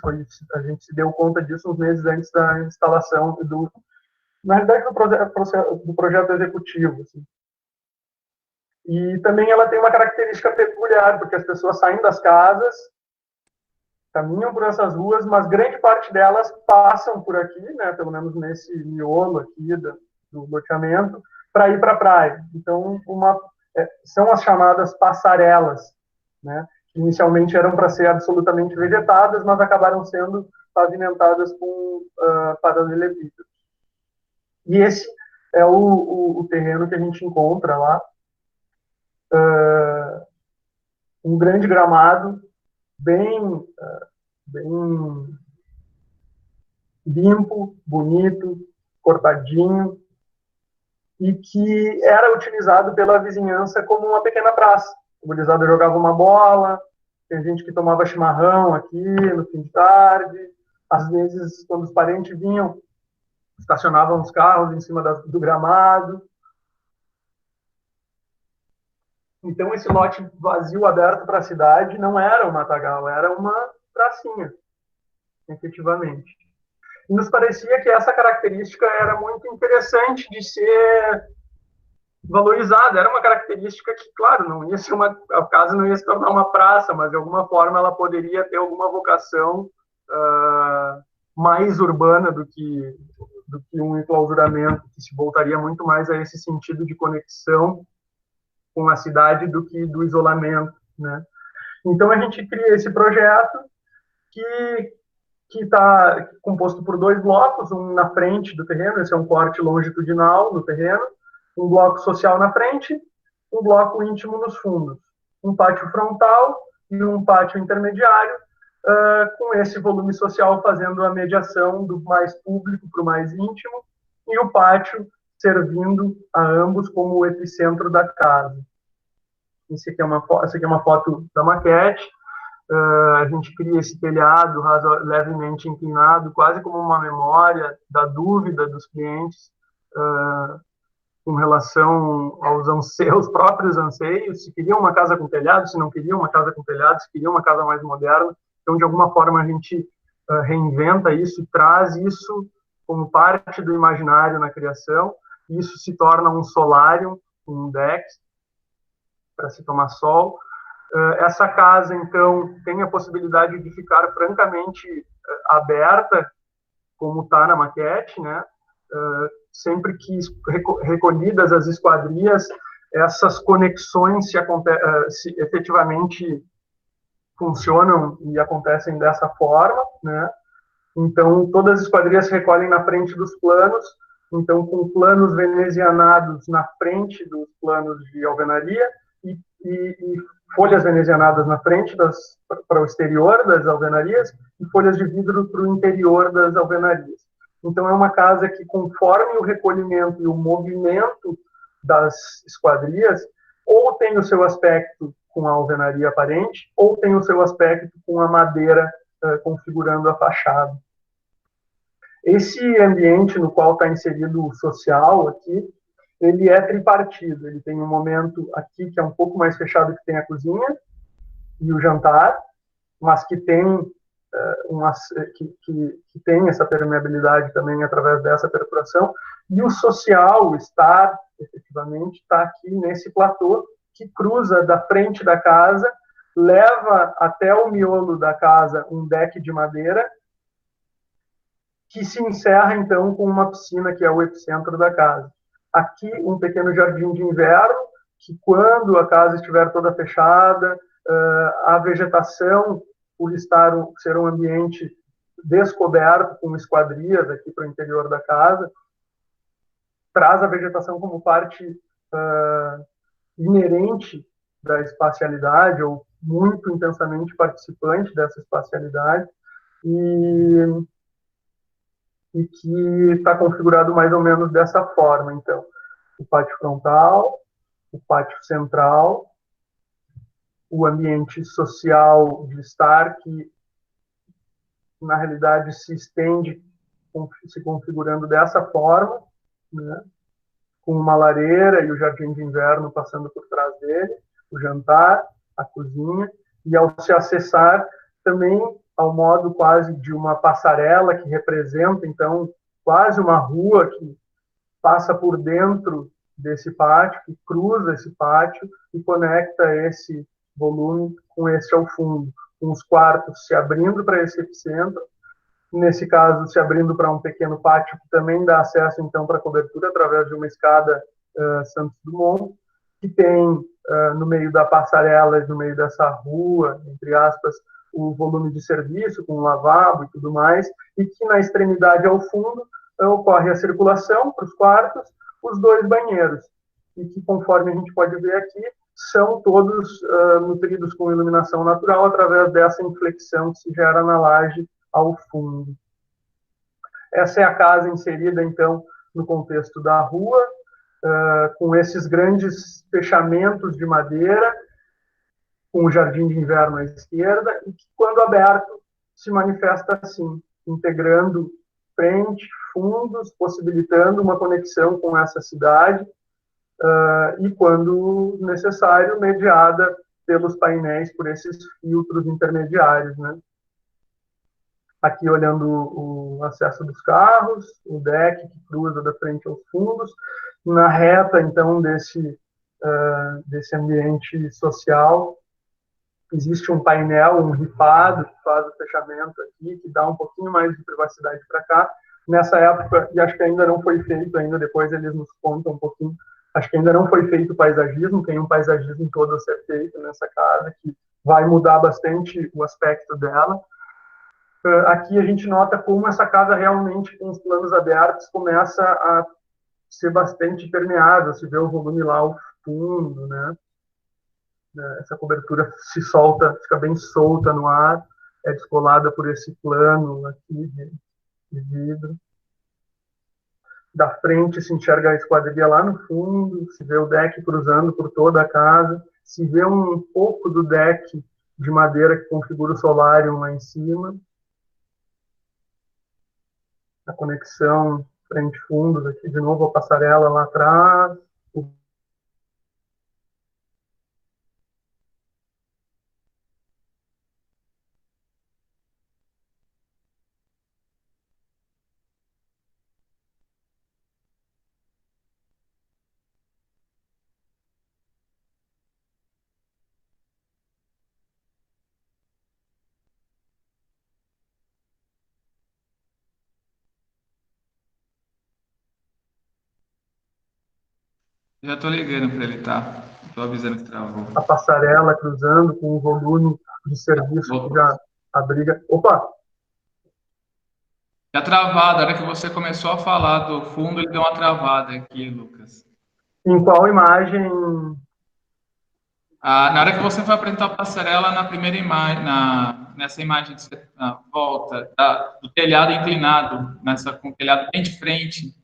[SPEAKER 1] a gente se deu conta disso uns meses antes da instalação, na realidade, do projeto executivo. Assim. E também ela tem uma característica peculiar, porque as pessoas saem das casas, caminham por essas ruas, mas grande parte delas passam por aqui, né, pelo menos nesse miolo aqui do loteamento, para ir para a praia. Então, são as chamadas passarelas, né, que inicialmente eram para ser absolutamente vegetadas, mas acabaram sendo pavimentadas com paralelepípedos. E esse é o terreno que a gente encontra lá. Um grande gramado, bem limpo, bonito, cortadinho, e que era utilizado pela vizinhança como uma pequena praça. O gurizada jogava uma bola, tem gente que tomava chimarrão aqui no fim de tarde, às vezes, quando os parentes vinham, estacionavam os carros em cima do gramado. Então, esse lote vazio, aberto para a cidade, não era um matagal, era uma pracinha, efetivamente. E nos parecia que essa característica era muito interessante de ser valorizada. Era uma característica que, claro, não ia ser a casa não ia se tornar uma praça, mas de alguma forma ela poderia ter alguma vocação mais urbana do que um enclausuramento, que se voltaria muito mais a esse sentido de conexão com a cidade do que do isolamento, né? Então a gente cria esse projeto que está composto por 2 blocos, um na frente do terreno, esse é um corte longitudinal no terreno, um bloco social na frente, um bloco íntimo nos fundos, um pátio frontal e um pátio intermediário, com esse volume social fazendo a mediação do mais público para o mais íntimo, e o pátio servindo a ambos como o epicentro da casa. Essa aqui é uma foto da maquete. A gente cria esse telhado levemente inclinado, quase como uma memória da dúvida dos clientes com relação aos próprios anseios, se queriam uma casa com telhado, se não queriam uma casa com telhado, se queriam uma casa mais moderna. Então, de alguma forma, a gente reinventa isso, traz isso como parte do imaginário na criação, e isso se torna um solário, um deck, para se tomar sol. Essa casa, então, tem a possibilidade de ficar francamente aberta, como está na maquete, né? Sempre que recolhidas as esquadrias, essas conexões se efetivamente funcionam e acontecem dessa forma, né? Então, todas as esquadrias se recolhem na frente dos planos, então, com planos venezianados na frente dos planos de alvenaria e folhas venezianadas na frente para o exterior das alvenarias e folhas de vidro para o interior das alvenarias. Então, é uma casa que, conforme o recolhimento e o movimento das esquadrias, ou tem o seu aspecto com a alvenaria aparente, ou tem o seu aspecto com a madeira configurando a fachada. Esse ambiente no qual está inserido o social aqui, ele é tripartido. Ele tem um momento aqui que é um pouco mais fechado, que tem a cozinha e o jantar, mas que tem que tem essa permeabilidade também através dessa perfuração. E o social, o estar, efetivamente, está aqui nesse platô que cruza da frente da casa, leva até o miolo da casa um deck de madeira, que se encerra, então, com uma piscina, que é o epicentro da casa. Aqui, um pequeno jardim de inverno, que quando a casa estiver toda fechada, a vegetação, por ser um ambiente descoberto, com esquadrias aqui para o interior da casa, traz a vegetação como parte inerente da espacialidade, ou muito intensamente participante dessa espacialidade, e que está configurado mais ou menos dessa forma. Então, o pátio frontal, o pátio central, o ambiente social de estar, que na realidade se estende, se configurando dessa forma, né? Com uma lareira e o jardim de inverno passando por trás dele, o jantar, a cozinha, e ao se acessar também ao modo quase de uma passarela que representa, então, quase uma rua que passa por dentro desse pátio, que cruza esse pátio e conecta esse volume com esse ao fundo, com os quartos se abrindo para esse epicentro, nesse caso se abrindo para um pequeno pátio que também dá acesso, então, para a cobertura através de uma escada Santos Dumont, que tem no meio da passarela, no meio dessa rua, entre aspas, o volume de serviço, com um lavabo e tudo mais, e que na extremidade ao fundo ocorre a circulação para os quartos, os 2 banheiros, e que, conforme a gente pode ver aqui, são todos nutridos com iluminação natural através dessa inflexão que se gera na laje ao fundo. Essa é a casa inserida, então, no contexto da rua, com esses grandes fechamentos de madeira, com o jardim de inverno à esquerda, e que, quando aberto, se manifesta assim, integrando frente, fundos, possibilitando uma conexão com essa cidade, e, quando necessário, mediada pelos painéis, por esses filtros intermediários, né? Aqui olhando o acesso dos carros, o deck que cruza da frente aos fundos, na reta, então, desse ambiente social, existe um painel, um ripado, que faz o fechamento aqui, que dá um pouquinho mais de privacidade para cá. Nessa época, e acho que ainda não foi feito, ainda depois eles nos contam um pouquinho, acho que ainda não foi feito o paisagismo, tem um paisagismo todo a ser feito nessa casa, que vai mudar bastante o aspecto dela. Aqui a gente nota como essa casa realmente, com os planos abertos, começa a ser bastante permeável, se vê o volume lá ao fundo, né? Essa cobertura se solta, fica bem solta no ar, é descolada por esse plano aqui de vidro. Da frente se enxerga a esquadrilha lá no fundo, se vê o deck cruzando por toda a casa, se vê um pouco do deck de madeira que configura o solário lá em cima. A conexão frente-fundos aqui, de novo a passarela lá atrás.
[SPEAKER 5] Já tô ligando para ele, tá? Tô avisando que travou.
[SPEAKER 1] A passarela cruzando com o volume de serviço que já abriga. Opa!
[SPEAKER 5] Já travado, na hora que você começou a falar do fundo, ele deu uma travada aqui, Lucas.
[SPEAKER 1] Em qual imagem?
[SPEAKER 5] Na hora que você foi apresentar a passarela, na primeira imagem, nessa imagem na volta, do telhado inclinado, com o telhado bem de frente.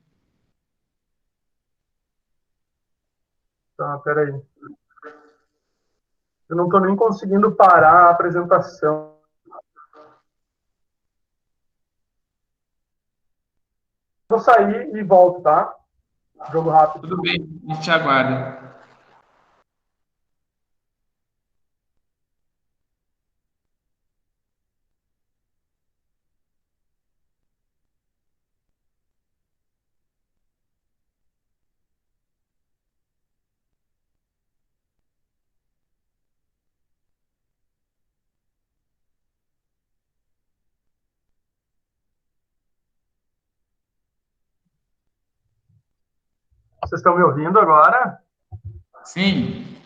[SPEAKER 1] Tá, peraí. Eu não estou nem conseguindo parar a apresentação. Vou sair e volto, tá? Jogo rápido.
[SPEAKER 5] Tudo bem, a gente te aguarda.
[SPEAKER 1] Vocês estão me ouvindo agora?
[SPEAKER 5] Sim.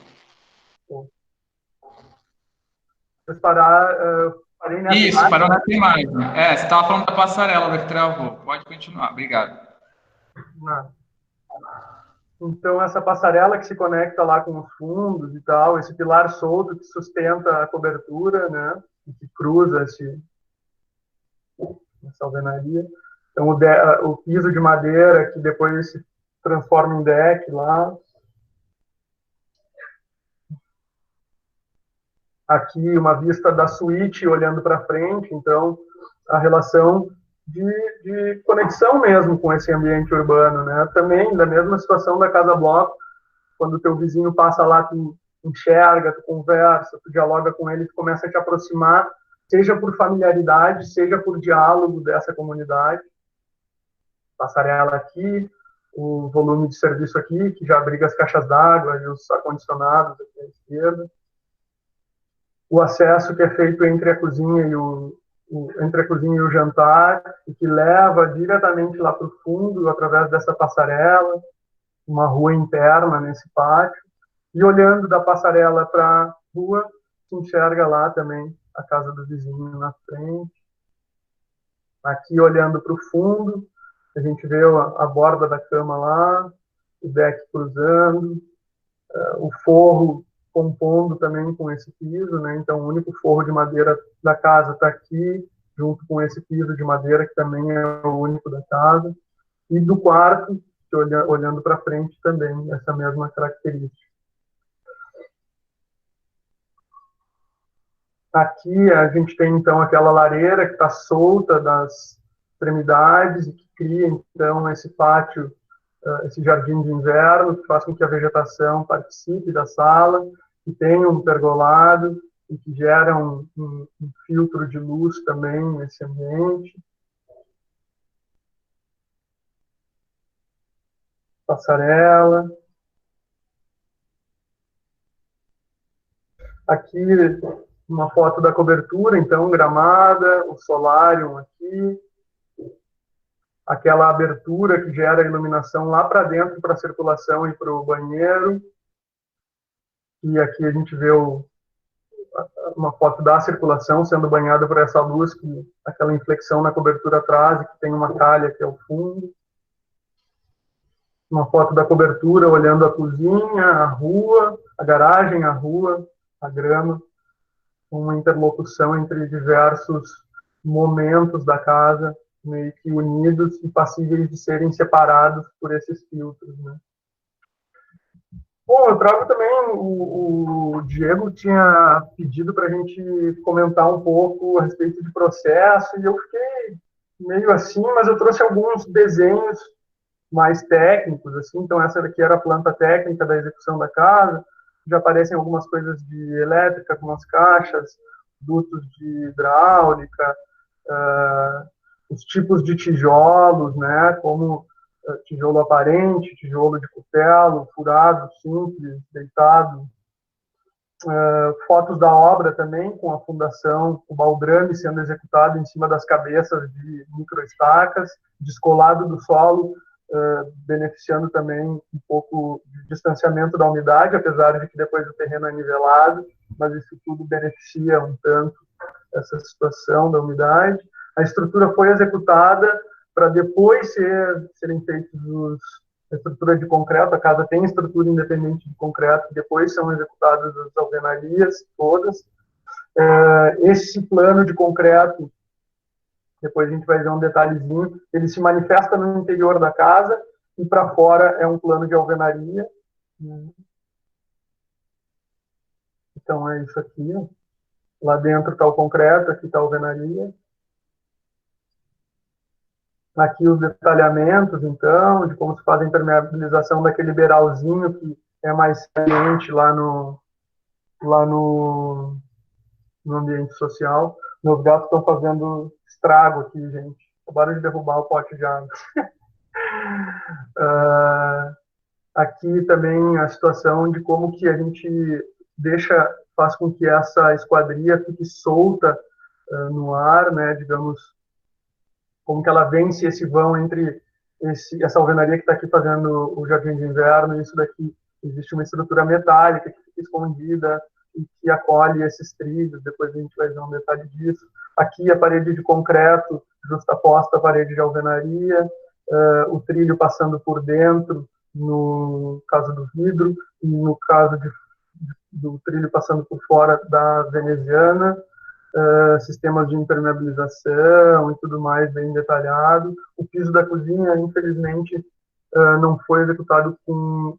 [SPEAKER 1] Vocês parei nessa
[SPEAKER 5] Isso,
[SPEAKER 1] imagem,
[SPEAKER 5] parou
[SPEAKER 1] né?
[SPEAKER 5] nessa imagem. Você estava falando da passarela que travou. Pode continuar, obrigado.
[SPEAKER 1] Não. Então, essa passarela que se conecta lá com os fundos e tal, esse pilar solto que sustenta a cobertura, né? E que cruza essa alvenaria. Então, o piso de madeira que depois se transforma em deck lá. Aqui, uma vista da suíte olhando para frente. Então, a relação de conexão mesmo com esse ambiente urbano, né? Também, da mesma situação da Casa Bloco, quando o teu vizinho passa lá, tu enxerga, tu conversa, tu dialoga com ele, tu começa a te aproximar, seja por familiaridade, seja por diálogo dessa comunidade. Passarela aqui, o volume de serviço aqui, que já abriga as caixas d'água e os ar-condicionados aqui à esquerda. O acesso que é feito entre a cozinha e o jantar, e que leva diretamente lá para o fundo, através dessa passarela, uma rua interna nesse pátio. E olhando da passarela para a rua, se enxerga lá também a casa do vizinho na frente. Aqui, olhando para o fundo, a gente vê a borda da cama lá, o deck cruzando, o forro compondo também com esse piso, né? Então, o único forro de madeira da casa está aqui, junto com esse piso de madeira, que também é o único da casa, e do quarto, que olhando para frente também, essa mesma característica. Aqui a gente tem, então, aquela lareira que está solta das extremidades e que cria, então, esse pátio, esse jardim de inverno, que faz com que a vegetação participe da sala, que tem um pergolado e que gera um filtro de luz também nesse ambiente. Passarela. Aqui uma foto da cobertura, então, gramada, o solário aqui, aquela abertura que gera iluminação lá para dentro, para a circulação e para o banheiro. E aqui a gente vê uma foto da circulação sendo banhada por essa luz, aquela inflexão na cobertura atrás, que tem uma calha que é o fundo. Uma foto da cobertura olhando a cozinha, a rua, a garagem, a rua, a grama, uma interlocução entre diversos momentos da casa, meio que unidos e passíveis de serem separados por esses filtros, né? Bom, eu trago também, o Diego tinha pedido para a gente comentar um pouco a respeito de processo, e eu fiquei meio assim, mas eu trouxe alguns desenhos mais técnicos, assim, então essa daqui era a planta técnica da execução da casa, já aparecem algumas coisas de elétrica, como as caixas, dutos de hidráulica, os tipos de tijolos, né, como tijolo aparente, tijolo de cutelo, furado, simples, deitado, fotos da obra também, com a fundação, o baldrame sendo executado em cima das cabeças de microestacas, descolado do solo, beneficiando também um pouco de distanciamento da umidade, apesar de que depois o terreno é nivelado, mas isso tudo beneficia um tanto essa situação da umidade. A estrutura foi executada para depois serem feitos a estrutura de concreto. A casa tem estrutura independente de concreto, depois são executadas as alvenarias todas. Esse plano de concreto, depois a gente vai ver um detalhezinho, ele se manifesta no interior da casa e para fora é um plano de alvenaria. Então é isso aqui, ó. Lá dentro está o concreto, aqui está a alvenaria. Aqui os detalhamentos, então, de como se faz a impermeabilização daquele beiralzinho que é mais saliente lá no ambiente social. Meus gatos estão fazendo estrago aqui, gente. Acabaram de derrubar o pote de água. Aqui também a situação de como que a gente faz com que essa esquadria fique solta no ar, né, digamos, como que ela vence esse vão entre essa alvenaria que está aqui fazendo o jardim de inverno e isso daqui. Existe uma estrutura metálica que fica escondida e que acolhe esses trilhos, depois a gente vai ver um detalhe disso. Aqui a parede de concreto justaposta à parede de alvenaria, o trilho passando por dentro, no caso do vidro, e no caso do trilho passando por fora da veneziana, sistemas de impermeabilização e tudo mais bem detalhado. O piso da cozinha, infelizmente, não foi executado com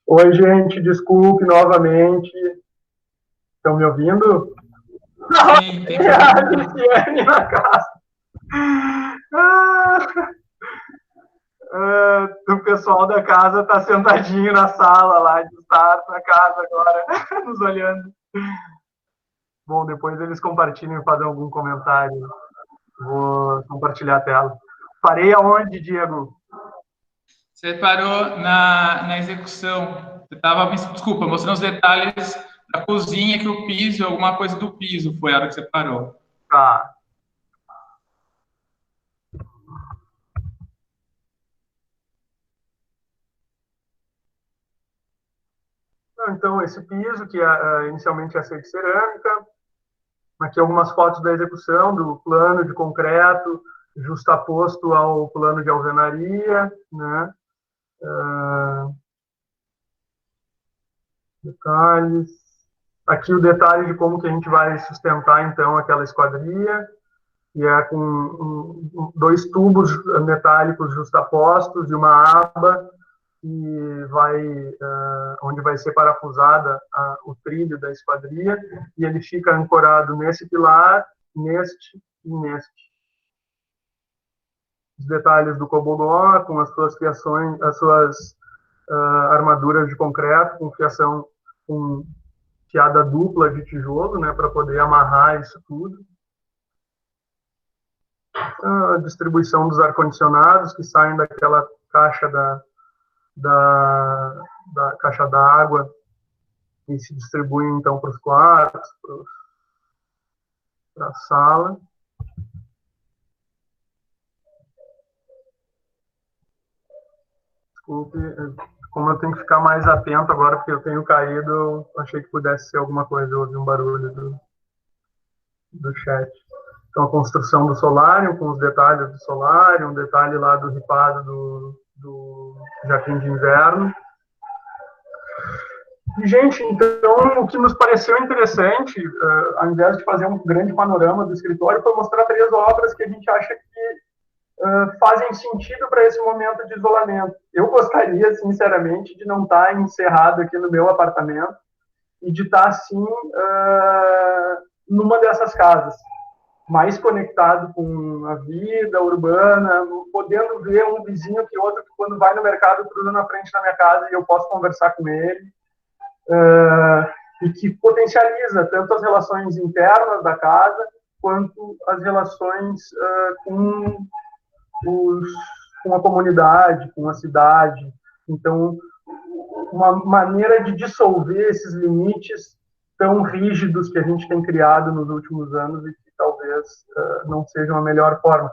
[SPEAKER 1] Oi, gente, desculpe novamente. Estão me ouvindo?
[SPEAKER 5] Sim, tem que
[SPEAKER 1] A Luciane na casa. O pessoal da casa está sentadinho na sala lá de estar na casa agora, nos olhando. Bom, depois eles compartilham e fazem algum comentário. Vou compartilhar a tela. Parei aonde, Diego?
[SPEAKER 5] Você parou na execução. Você estava, desculpa, mostrando os detalhes da cozinha, que o piso, alguma coisa do piso foi a hora que você parou.
[SPEAKER 1] Tá. Então, esse piso, que inicialmente ia ser de cerâmica. Aqui algumas fotos da execução, do plano de concreto, justaposto ao plano de alvenaria, né? Detalhes. Aqui o detalhe de como que a gente vai sustentar, então, aquela esquadria, que é com 2 tubos metálicos justapostos e uma aba que vai, onde vai ser parafusada o trilho da esquadria, e ele fica ancorado nesse pilar, neste e neste. Os detalhes do Cobogó, com as suas fiações, as suas armaduras de concreto, com fiação, com fiada dupla de tijolo, né, para poder amarrar isso tudo. A distribuição dos ar-condicionados que saem daquela caixa da caixa d'água e se distribuem, então, para os quartos, para a sala. Desculpe, como eu tenho que ficar mais atento agora, porque eu tenho caído, eu achei que pudesse ser alguma coisa, eu ouvi um barulho do chat. Então, a construção do solário, com os detalhes do solário, um detalhe lá do ripado do jardim de inverno. E, gente, então, o que nos pareceu interessante, ao invés de fazer um grande panorama do escritório, foi mostrar 3 obras que a gente acha que fazem sentido para esse momento de isolamento. Eu gostaria, sinceramente, de não estar encerrado aqui no meu apartamento e de estar, assim, numa dessas casas, mais conectado com a vida urbana, podendo ver um vizinho que outro que, quando vai no mercado, cruza na frente da minha casa e eu posso conversar com ele, e que potencializa tanto as relações internas da casa quanto as relações com a comunidade, com a cidade. Então, uma maneira de dissolver esses limites tão rígidos que a gente tem criado nos últimos anos e que talvez não sejam a melhor forma.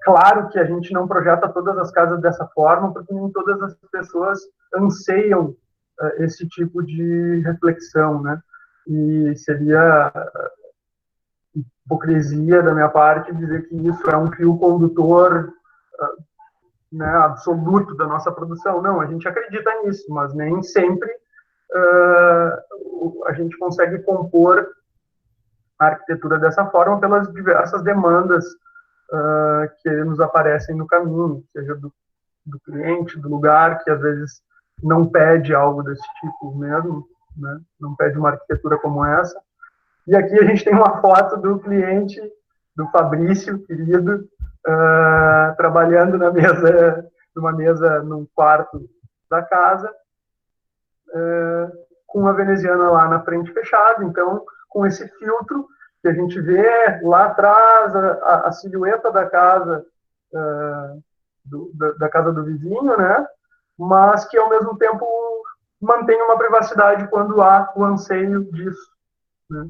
[SPEAKER 1] Claro que a gente não projeta todas as casas dessa forma, porque nem todas as pessoas anseiam esse tipo de reflexão, né? E seria hipocrisia da minha parte dizer que isso é um fio condutor, né, absoluto da nossa produção. Não, a gente acredita nisso, mas nem sempre a gente consegue compor a arquitetura dessa forma pelas diversas demandas que nos aparecem no caminho, seja do cliente, do lugar, que às vezes não pede algo desse tipo mesmo, né? Não pede uma arquitetura como essa. E aqui a gente tem uma foto do cliente, do Fabrício, querido, trabalhando numa mesa num quarto da casa, com a veneziana lá na frente fechada. Então, com esse filtro que a gente vê lá atrás, a silhueta da casa, da casa do vizinho, né? Mas que, ao mesmo tempo, mantém uma privacidade quando há o anseio disso, né?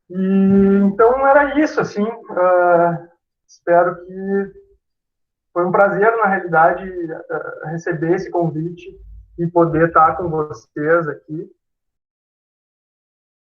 [SPEAKER 1] E, então, era isso, assim. Espero que... Foi um prazer, na realidade, receber esse convite e poder estar com vocês aqui.